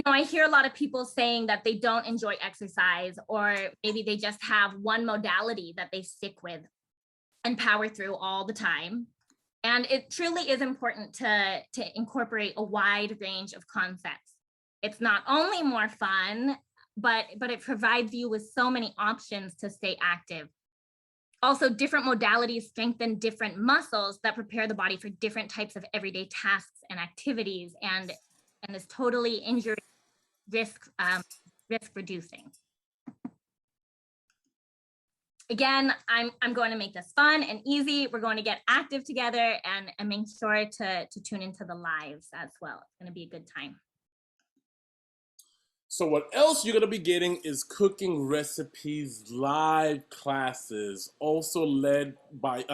Speaker 2: I hear a lot of people saying that they don't enjoy exercise, or maybe they just have one modality that they stick with and power through all the time. And it truly is important to incorporate a wide range of concepts. It's not only more fun, but it provides you with so many options to stay active. Also, different modalities strengthen different muscles that prepare the body for different types of everyday tasks and activities, and is totally injury risk risk reducing. Again, I'm going to make this fun and easy. We're going to get active together and make sure to tune into the lives as well. It's going to be a good time.
Speaker 1: So what else you're going to be getting is cooking recipes, live classes, also led by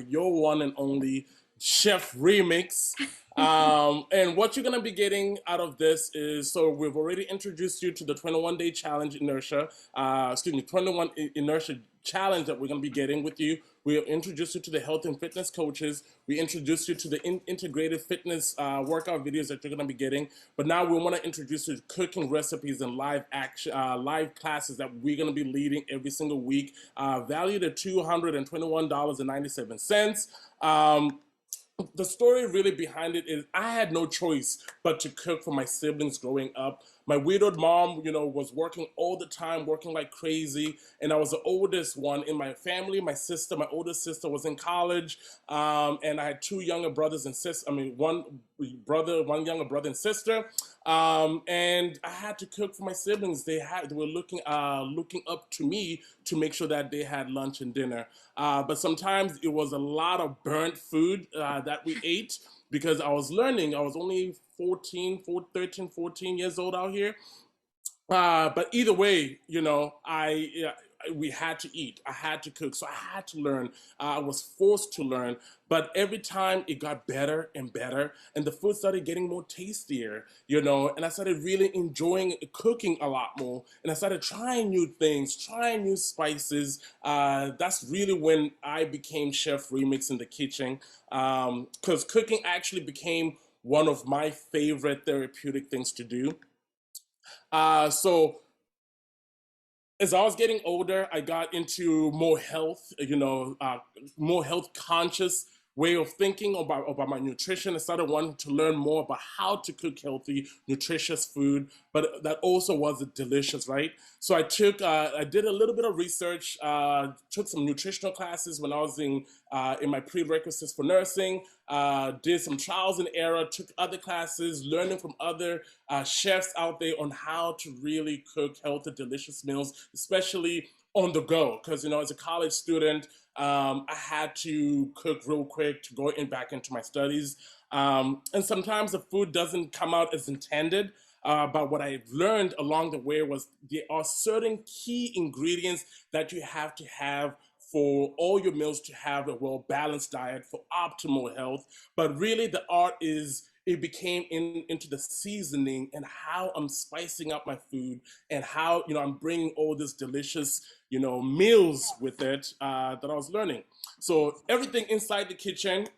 Speaker 1: your one and only Chef Remix. And what you're going to be getting out of this is, so we've already introduced you to the 21-day challenge Inertia, 21 Inertia challenge that we're going to be getting with you. We'll introduce you to the health and fitness coaches. We introduce you to the integrated fitness workout videos that you're going to be getting. But now we want to introduce you to cooking recipes and live action, live classes that we're going to be leading every single week, valued at $221.97. The story really behind it is I had no choice but to cook for my siblings growing up. My widowed mom, was working all the time, working like crazy, and I was the oldest one in my family. My oldest sister was in college, and I had two younger brothers and sisters. One younger brother and sister, and I had to cook for my siblings. They were looking up to me to make sure that they had lunch and dinner. But sometimes it was a lot of burnt food that we ate because I was learning. I was only 13, 14 years old out here. But either way, we had to eat. I had to cook, so I had to learn. I was forced to learn, but every time it got better and better, and the food started getting more tastier, and I started really enjoying cooking a lot more, and I started trying new things, trying new spices. That's really when I became Chef Remix in the kitchen, because cooking actually became one of my favorite therapeutic things to do. So as I was getting older, I got into more health, more health conscious way of thinking about my nutrition. I started wanting to learn more about how to cook healthy, nutritious food, but that also was delicious, right? So I did a little bit of research, took some nutritional classes when I was in my prerequisites for nursing, did some trials and error, took other classes, learning from other chefs out there on how to really cook healthy, delicious meals, especially on the go. Because, as a college student, I had to cook real quick to go back into my studies. And sometimes the food doesn't come out as intended. But what I learned along the way was there are certain key ingredients that you have to have for all your meals to have a well-balanced diet for optimal health. But really the art is it became into the seasoning and how I'm spicing up my food and how I'm bringing all this delicious meals with it that I was learning. So everything inside the kitchen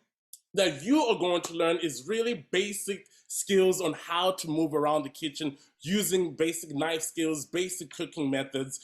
Speaker 1: that you are going to learn is really basic skills on how to move around the kitchen using basic knife skills, basic cooking methods,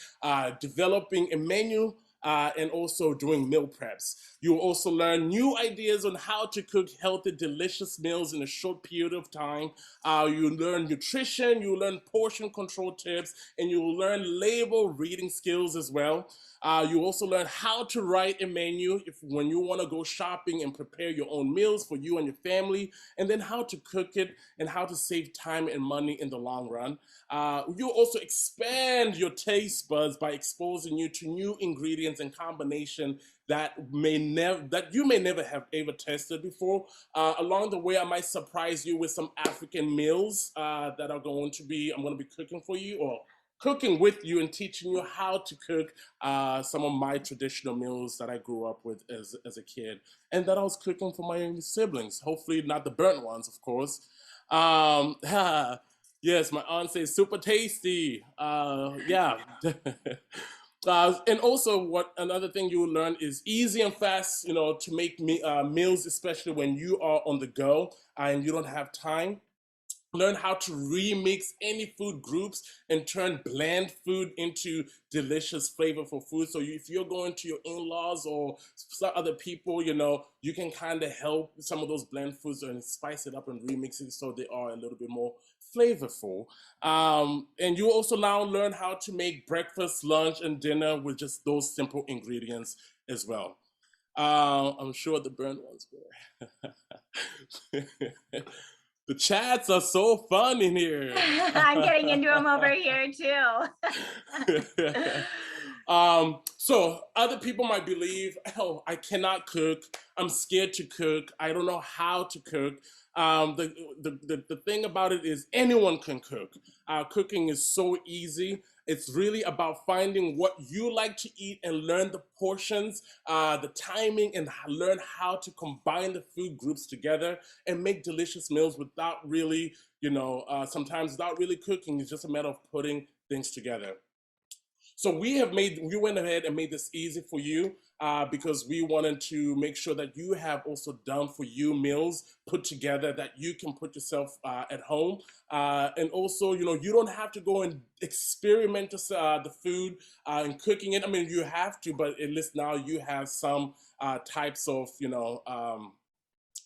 Speaker 1: developing a menu, and also doing meal preps. You will also learn new ideas on how to cook healthy, delicious meals in a short period of time. You learn nutrition, you learn portion control tips, and you will learn label reading skills as well. You also learn how to write a menu when you want to go shopping and prepare your own meals for you and your family, and then how to cook it and how to save time and money in the long run. You also expand your taste buds by exposing you to new ingredients and combination that you may never have ever tested before. Along the way, I might surprise you with some African meals that I'm going to be cooking for you or cooking with you and teaching you how to cook some of my traditional meals that I grew up with as a kid and that I was cooking for my siblings. Hopefully not the burnt ones, of course. Yes, my aunt says super tasty. Yeah. And also, what another thing you will learn is easy and fast, to make meals, especially when you are on the go and you don't have time. Learn how to remix any food groups and turn bland food into delicious, flavorful food. So if you're going to your in-laws or some other people, you can kind of help some of those bland foods and spice it up and remix it so they are a little bit more flavorful. And you also now learn how to make breakfast, lunch, and dinner with just those simple ingredients as well. I'm sure the burnt ones were. The chats are so fun in here.
Speaker 2: I'm getting into them over here too.
Speaker 1: So other people might believe, oh, I cannot cook. I'm scared to cook. I don't know how to cook. The thing about it is anyone can cook. Cooking is so easy. It's really about finding what you like to eat and learn the portions, the timing, and learn how to combine the food groups together and make delicious meals without really, sometimes without really cooking. It's just a matter of putting things together. So we went ahead and made this easy for you because we wanted to make sure that you have also done for you meals put together that you can put yourself at home. And also, you don't have to go and experiment the food and cooking it. I mean, you have to, but at least now you have some types of,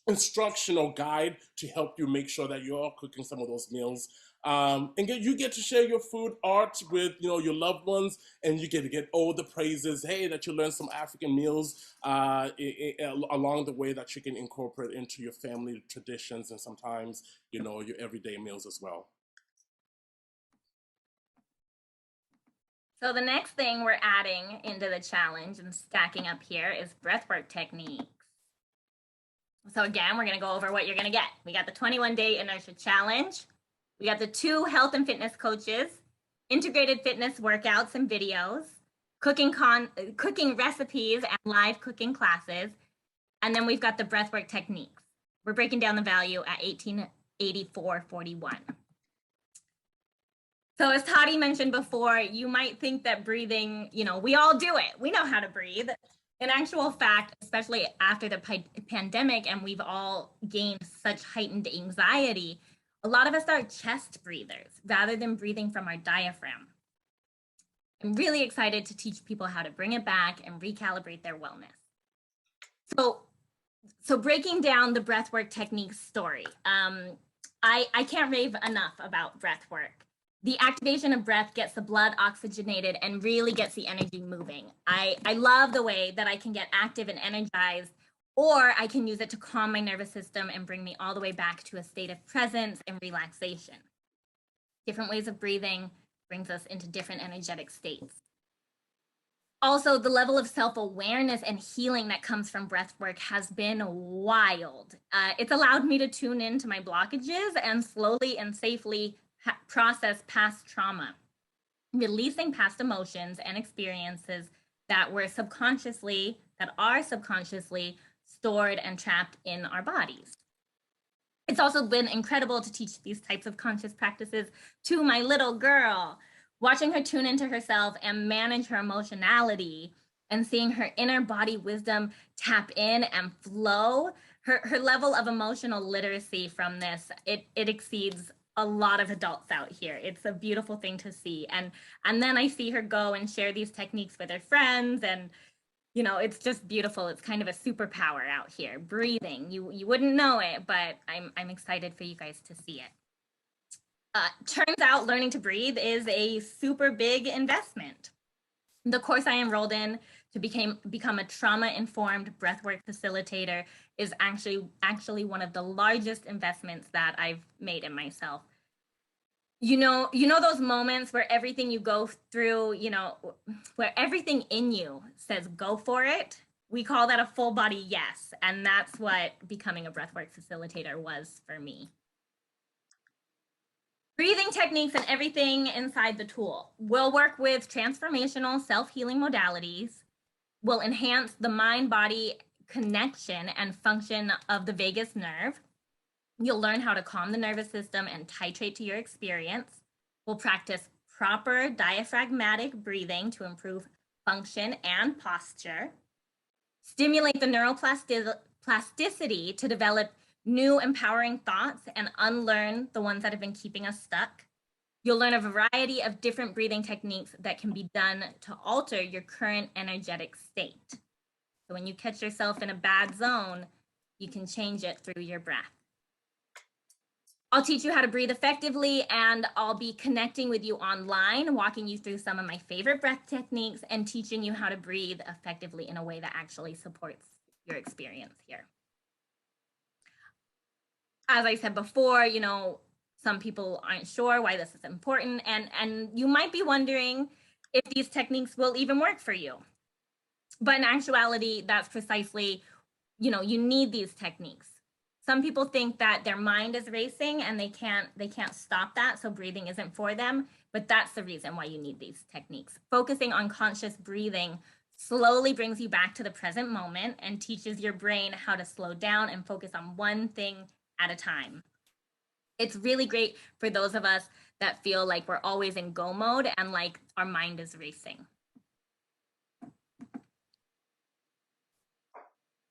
Speaker 1: instructional guide to help you make sure that you're cooking some of those meals. And you get to share your food art with your loved ones, and you get to get all the praises. Hey, that you learn some African meals along the way that you can incorporate into your family traditions and sometimes your everyday meals as well.
Speaker 2: So the next thing we're adding into the challenge and stacking up here is breathwork techniques. So again, we're going to go over what you're going to get. We got the 21-day Inertia challenge. We got the 2 health and fitness coaches, integrated fitness workouts and videos, cooking recipes and live cooking classes. And then we've got the breathwork techniques. We're breaking down the value at $1884.41. So as Toddy mentioned before, you might think that breathing, we all do it. We know how to breathe. In actual fact, especially after the pandemic and we've all gained such heightened anxiety, a lot of us are chest breathers rather than breathing from our diaphragm. I'm really excited to teach people how to bring it back and recalibrate their wellness. So breaking down the breathwork techniques story, I can't rave enough about breathwork. The activation of breath gets the blood oxygenated and really gets the energy moving. I love the way that I can get active and energized, or I can use it to calm my nervous system and bring me all the way back to a state of presence and relaxation. Different ways of breathing brings us into different energetic states. Also, the level of self-awareness and healing that comes from breathwork has been wild. It's allowed me to tune into my blockages and slowly and safely process past trauma, releasing past emotions and experiences that are subconsciously stored and trapped in our bodies. It's also been incredible to teach these types of conscious practices to my little girl, watching her tune into herself and manage her emotionality and seeing her inner body wisdom tap in and flow. Her level of emotional literacy from this, it exceeds a lot of adults out here. It's a beautiful thing to see. And then I see her go and share these techniques with her friends, and it's just beautiful. It's kind of a superpower out here. Breathing, you wouldn't know it, but I'm excited for you guys to see it. Turns out learning to breathe is a super big investment. The course I enrolled in to become a trauma-informed breathwork facilitator is actually one of the largest investments that I've made in myself. You know those moments where everything you go through, where everything in you says go for it? We call that a full body yes, and that's what becoming a breathwork facilitator was for me. Breathing techniques and everything inside the tool. We'll work with transformational self-healing modalities. We'll enhance the mind-body connection and function of the vagus nerve. You'll learn how to calm the nervous system and titrate to your experience. We'll practice proper diaphragmatic breathing to improve function and posture. Stimulate the neuroplasticity to develop new empowering thoughts and unlearn the ones that have been keeping us stuck. You'll learn a variety of different breathing techniques that can be done to alter your current energetic state. So when you catch yourself in a bad zone, you can change it through your breath. I'll teach you how to breathe effectively, and I'll be connecting with you online, walking you through some of my favorite breath techniques and teaching you how to breathe effectively in a way that actually supports your experience here. As I said before, you know, some people aren't sure why this is important, and you might be wondering if these techniques will even work for you. But in actuality, that's precisely, you know, you need these techniques. Some people think that their mind is racing and they can't stop that, so breathing isn't for them, but that's the reason why you need these techniques. Focusing on conscious breathing slowly brings you back to the present moment and teaches your brain how to slow down and focus on one thing at a time. It's really great for those of us that feel like we're always in go mode and like our mind is racing.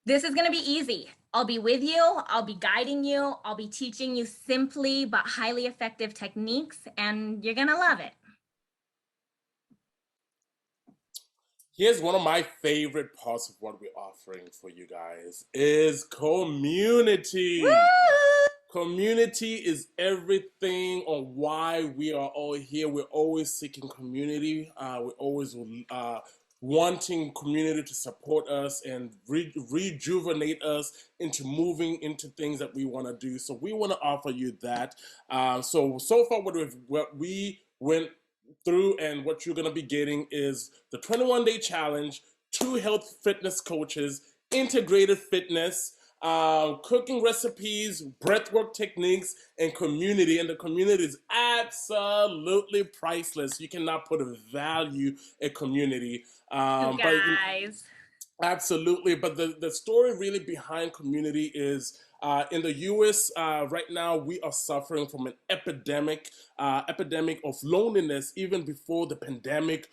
Speaker 2: This is going to be easy. I'll be with you, I'll be guiding you, I'll be teaching you simply but highly effective techniques, and you're going to love it.
Speaker 1: Here's one of my favorite parts of what we're offering for you guys is community.
Speaker 2: Woo!
Speaker 1: Community is everything on why we are all here. We're always seeking community. We're always wanting community to support us and rejuvenate us into moving into things that we want to do. So we want to offer you that. So far, what we went through and what you're going to be getting is the 21-day challenge, 2 health fitness coaches, integrated fitness, cooking recipes, breathwork techniques, and community. And the community is absolutely priceless. You cannot put a value in community.
Speaker 2: You guys.
Speaker 1: Absolutely, but the story really behind community is in the U.S. Right now we are suffering from an epidemic of loneliness. Even before the pandemic,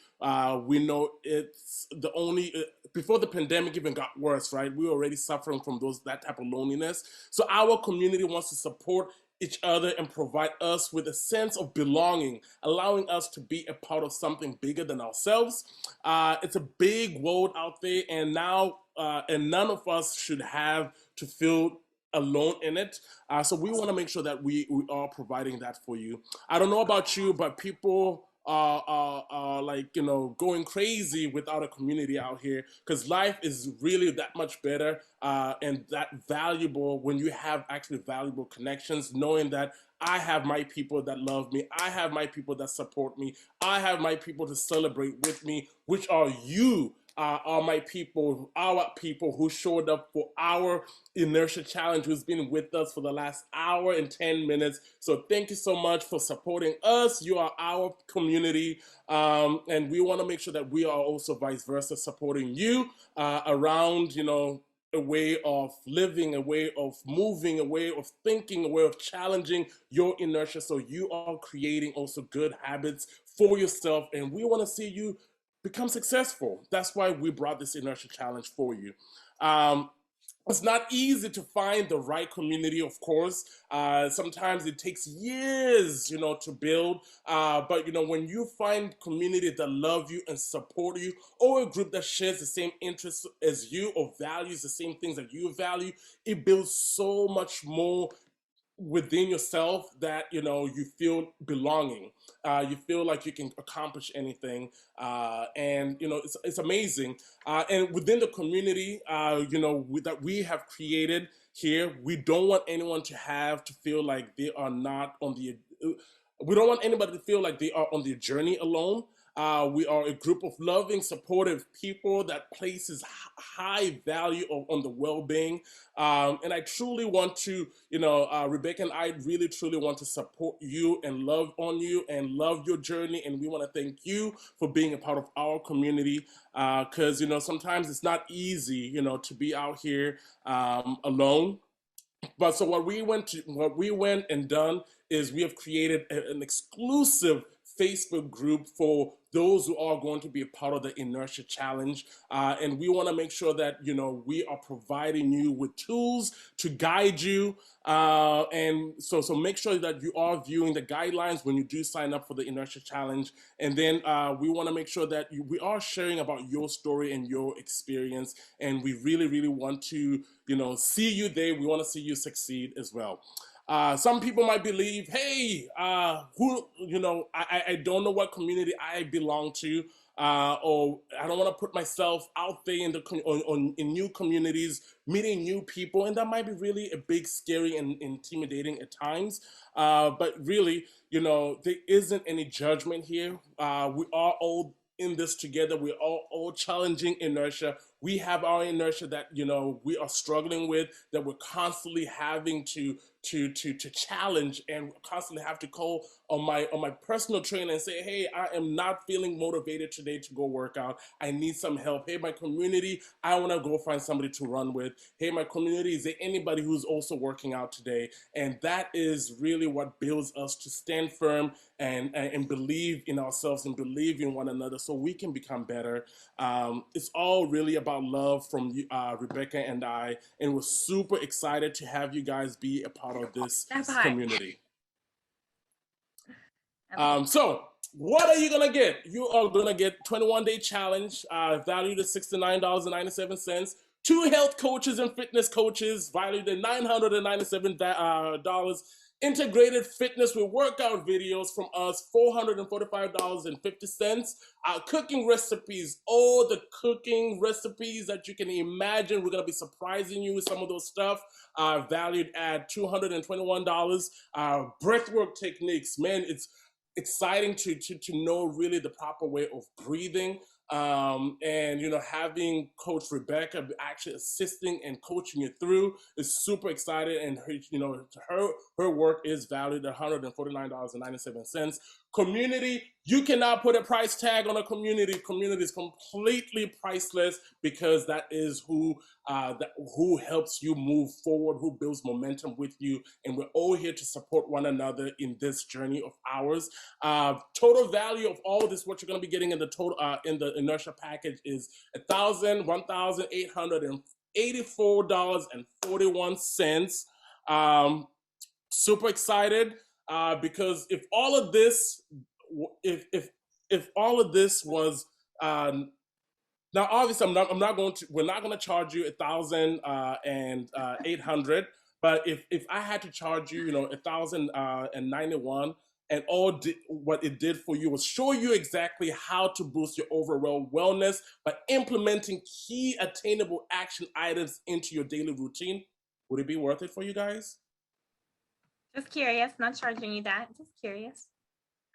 Speaker 1: we know it's the only before the pandemic even got worse. Right, we were already suffering from that type of loneliness. So our community wants to support each other and provide us with a sense of belonging, allowing us to be a part of something bigger than ourselves. It's a big world out there, and now, and none of us should have to feel alone in it. So we want to make sure that we are providing that for you. I don't know about you, but people are like, you know, going crazy without a community out here, because life is really that much better and that valuable when you have actually valuable connections, knowing that I have my people that love me, I have my people that support me, I have my people to celebrate with me, which are you. Are my people, our people who showed up for our Inertia Challenge, who's been with us for the last hour and 10 minutes. So thank you so much for supporting us. You are our community. And we want to make sure that we are also vice versa supporting you around, you know, a way of living, a way of moving, a way of thinking, a way of challenging your inertia. So you are creating also good habits for yourself. And we want to see you become successful. That's why we brought this Inertia Challenge for you. It's not easy to find the right community, of course. Sometimes it takes years, you know, to build. But, you know, when you find community that love you and support you, or a group that shares the same interests as you or values the same things that you value, it builds so much more within yourself that, you know, you feel belonging. You feel like you can accomplish anything, and you know it's amazing. And within the community, you know, that we have created here, we don't want anyone to have to feel like they are not on the. We don't want anybody to feel like they are on their journey alone. We are a group of loving, supportive people that places high value on the well-being. And I truly want to, you know, Rebecca and I really, truly want to support you and love on you and love your journey. And we want to thank you for being a part of our community. Because, you know, sometimes it's not easy, you know, to be out here alone. But so what we went and done is we have created an exclusive Facebook group for those who are going to be a part of the Inertia Challenge. And we want to make sure that, you know, we are providing you with tools to guide you. And so make sure that you are viewing the guidelines when you do sign up for the Inertia Challenge. And then we want to make sure that we are sharing about your story and your experience. And we really, really want to, you know, see you there. We want to see you succeed as well. Some people might believe, hey, I don't know what community I belong to, or I don't want to put myself out there in in new communities, meeting new people, and that might be really a big, scary, and intimidating at times. But really, there isn't any judgment here. We are all in this together. We're all challenging inertia. We have our inertia that we are struggling with, that we're constantly having to challenge, and constantly have to call on my personal trainer and say, hey, I am not feeling motivated today to go work out. I need some help. Hey, my community, I want to go find somebody to run with. Hey, my community, is there anybody who's also working out today? And that is really what builds us to stand firm and believe in ourselves and believe in one another so we can become better. It's all really about love from Rebecca and I, and we're super excited to have you guys be a part of this community. So what are you gonna get? You are gonna get 21-day challenge, valued at $69.97. 2 health coaches and fitness coaches, valued at $997. Integrated fitness with workout videos from us, $445.50. Cooking recipes, all the cooking recipes that you can imagine. We're gonna be surprising you with some of those stuff, valued at $221. Breathwork techniques, man, it's exciting to know really the proper way of breathing, and having Coach Rebecca actually assisting and coaching you through is super excited, and her work is valued at $149.97. Community, you cannot put a price tag on a community. Community is completely priceless, because that is who helps you move forward, who builds momentum with you, and we're all here to support one another in this journey of ours. Total value of all of this, what you're going to be getting in the total in the Inertia package, is $1,884.41. Super excited, because if all of this, if all of this was now, obviously, we're not going to charge you $1,800. But if I had to charge you, $1,091, and what it did for you was show you exactly how to boost your overall wellness by implementing key attainable action items into your daily routine, would it be worth it for you guys?
Speaker 2: Just curious, not charging you that. Just curious.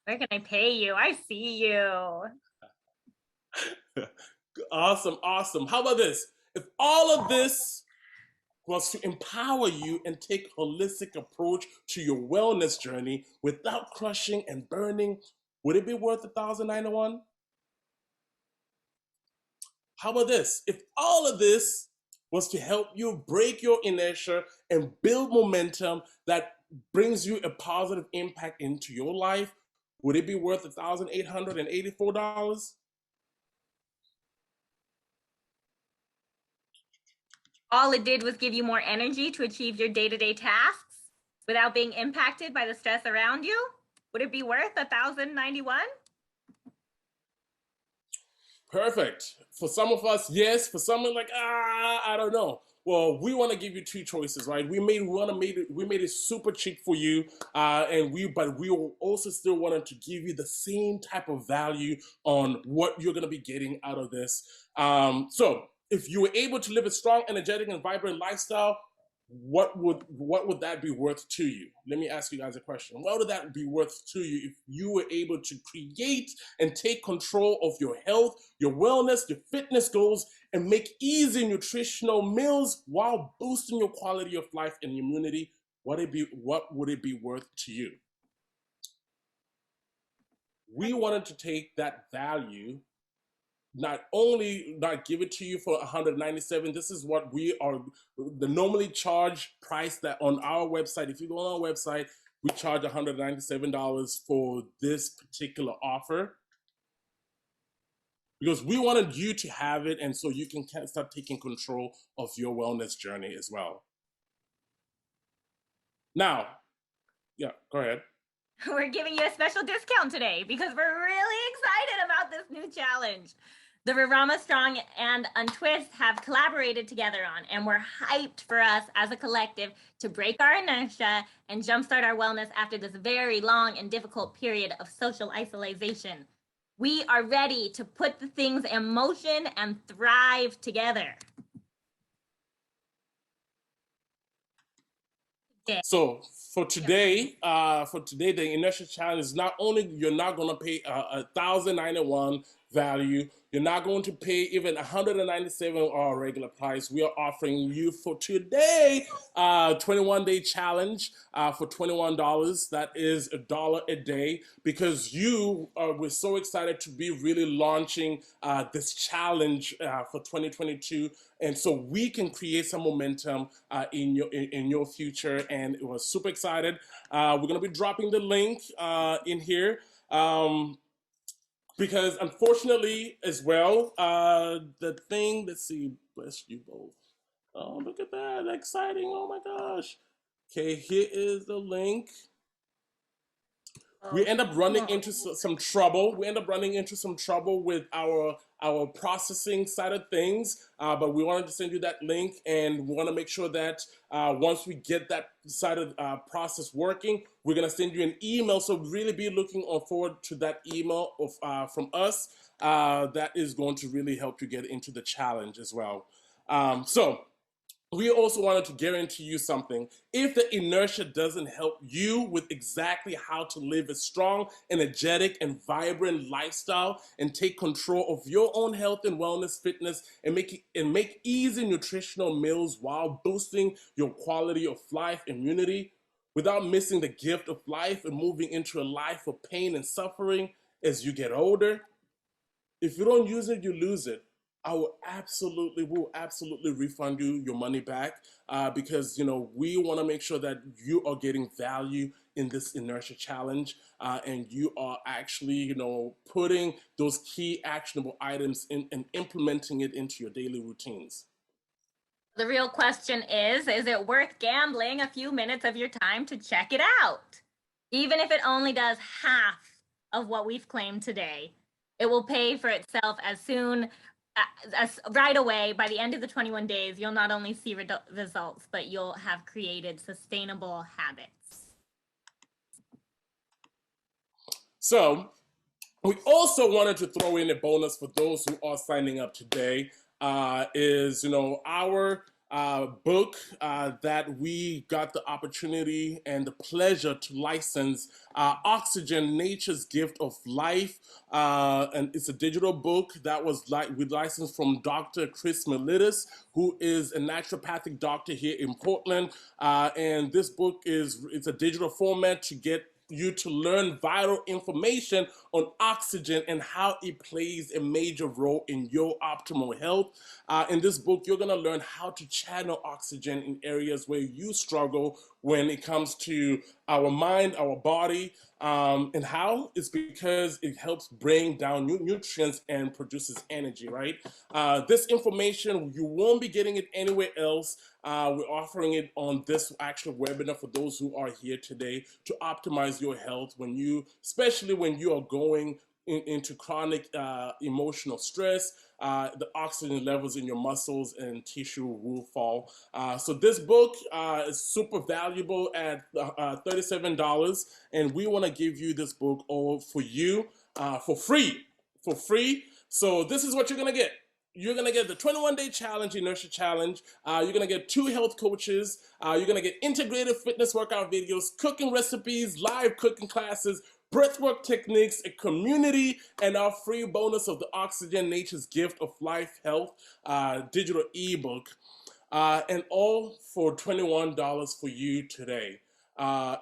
Speaker 2: Where can I pay you? I see you.
Speaker 1: Awesome. How about this? If all of this was to empower you and take a holistic approach to your wellness journey without crushing and burning, would it be worth $1,091? How about this? If all of this was to help you break your inertia and build momentum that brings you a positive impact into your life, would it be worth $1,884?
Speaker 2: All it did was give you more energy to achieve your day-to-day tasks without being impacted by the stress around you. Would it be worth $1,091?
Speaker 1: Perfect. For some of us, yes. For some, like, I don't know. Well, we want to give you 2 choices, right? We made it super cheap for you, but we also still wanted to give you the same type of value on what you're going to be getting out of this. So if you were able to live a strong, energetic, and vibrant lifestyle, what would that be worth to you? Let me ask you guys a question. What would that be worth to you if you were able to create and take control of your health, your wellness, your fitness goals, and make easy nutritional meals while boosting your quality of life and immunity? What would it be worth to you? We wanted to take that value, not only not give it to you for $197. This is what we are, the normally charge price that on our website. If you go on our website, we charge $197 for this particular offer, because we wanted you to have it, and so you can start taking control of your wellness journey as well. Now, yeah, go ahead.
Speaker 2: We're giving you a special discount today because we're really excited about this new challenge. the Rirama Strong and Untwist have collaborated together on, and we're hyped for us as a collective to break our inertia and jumpstart our wellness after this very long and difficult period of social isolation. We are ready to put the things in motion and thrive together. Yeah.
Speaker 1: So for today, the Inertia Challenge is not only you're not going to pay $1,091 value, you're not going to pay even $197 our regular price. We are offering you for today 21-day challenge for $21. That is $1 a day because we're so excited to be really launching this challenge for 2022, and so we can create some momentum in your future. And it was super excited. We're gonna be dropping the link in here. Because unfortunately, as well, the thing, let's see, bless you both. Oh, look at that, exciting, oh my gosh. Okay, here is the link. We end up running into some trouble. We end up running into some trouble with our processing side of things, but we wanted to send you that link, and we want to make sure that once we get that side of process working, we're gonna send you an email. So really be looking forward to that email from us. That is going to really help you get into the challenge as well. So we also wanted to guarantee you something. If the inertia doesn't help you with exactly how to live a strong, energetic, and vibrant lifestyle and take control of your own health and wellness, fitness, and make easy nutritional meals while boosting your quality of life, immunity, without missing the gift of life and moving into a life of pain and suffering as you get older, if you don't use it, you lose it. Will absolutely refund you your money back because we want to make sure that you are getting value in this inertia challenge, and you are actually putting those key actionable items in and implementing it into your daily routines.
Speaker 2: The real question is it worth gambling a few minutes of your time to check it out? Even if it only does half of what we've claimed today, it will pay for itself as soon as right away. By the end of the 21 days, you'll not only see results, but you'll have created sustainable habits.
Speaker 1: So we also wanted to throw in a bonus for those who are signing up today. Is our book that we got the opportunity and the pleasure to license, Oxygen, Nature's Gift of Life. And it's a digital book that we licensed from Dr. Chris Melidis, who is a naturopathic doctor here in Portland. And this book it's a digital format to get you to learn vital information on oxygen and how it plays a major role in your optimal health. In this book, you're going to learn how to channel oxygen in areas where you struggle when it comes to our mind, our body, and how it's because it helps bring down nutrients and produces energy, right? This information, you won't be getting it anywhere else. We're offering it on this actual webinar for those who are here today to optimize your health especially when you are going into chronic emotional stress. The oxygen levels in your muscles and tissue will fall. So this book is super valuable at $37, and we want to give you this book all for you for free. For free. So this is what you're gonna get. You're gonna get the 21-day challenge, Inertia Challenge. You're gonna get 2 health coaches. You're gonna get integrated fitness workout videos, cooking recipes, live cooking classes, breathwork techniques, a community, and our free bonus of the Oxygen, Nature's Gift of Life Health digital ebook, and all for $21 for you today.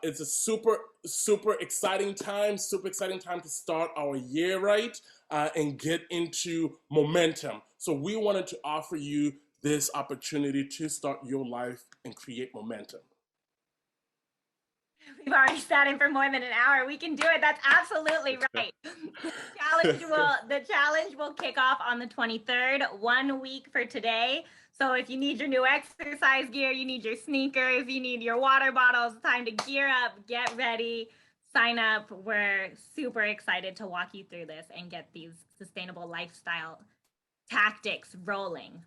Speaker 1: It's a super exciting time to start our year right and get into momentum. So we wanted to offer you this opportunity to start your life and create momentum.
Speaker 2: We've already sat in for more than an hour. We can do it. That's absolutely right. The challenge will kick off on the 23rd, 1 week for today. So if you need your new exercise gear, you need your sneakers, you need your water bottles, time to gear up, get ready, sign up. We're super excited to walk you through this and get these sustainable lifestyle tactics rolling.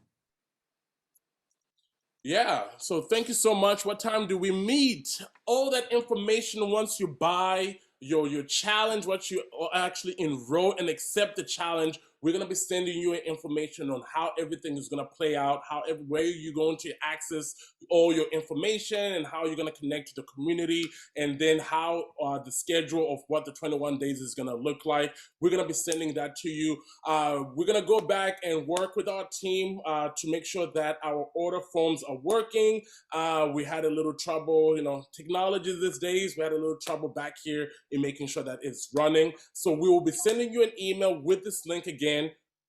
Speaker 1: Yeah, so thank you so much. What time do we meet? All that information once you buy your challenge, what you actually enroll and accept the challenge. We're gonna be sending you information on how everything is gonna play out, where you're going to access all your information, and how you're gonna connect to the community, and then how the schedule of what the 21 days is gonna look like. We're gonna be sending that to you. We're gonna go back and work with our team to make sure that our order forms are working. We had a little trouble, technology these days. We had a little trouble back here in making sure that it's running. So we will be sending you an email with this link again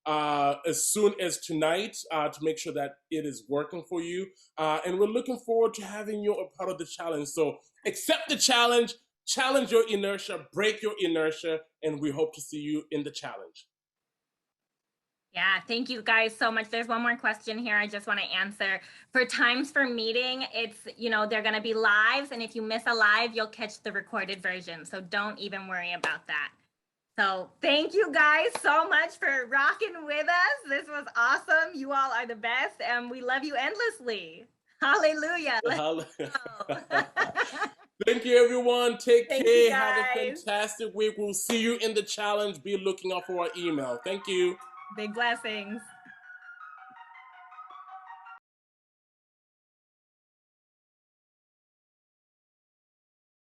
Speaker 1: as soon as tonight to make sure that it is working for you. And we're looking forward to having you a part of the challenge. So accept the challenge, challenge your inertia, break your inertia, and we hope to see you in the challenge.
Speaker 2: Yeah, thank you guys so much. There's one more question here I just want to answer. For times for meeting, it's, they're going to be lives. And if you miss a live, you'll catch the recorded version. So don't even worry about that. So thank you guys so much for rocking with us. This was awesome. You all are the best. And we love you endlessly. Hallelujah.
Speaker 1: Thank you, everyone. Take
Speaker 2: Thank
Speaker 1: care.
Speaker 2: you,
Speaker 1: Have a
Speaker 2: guys.
Speaker 1: fantastic week. We'll see you in the challenge. Be looking out for our email. Thank you.
Speaker 2: Big blessings.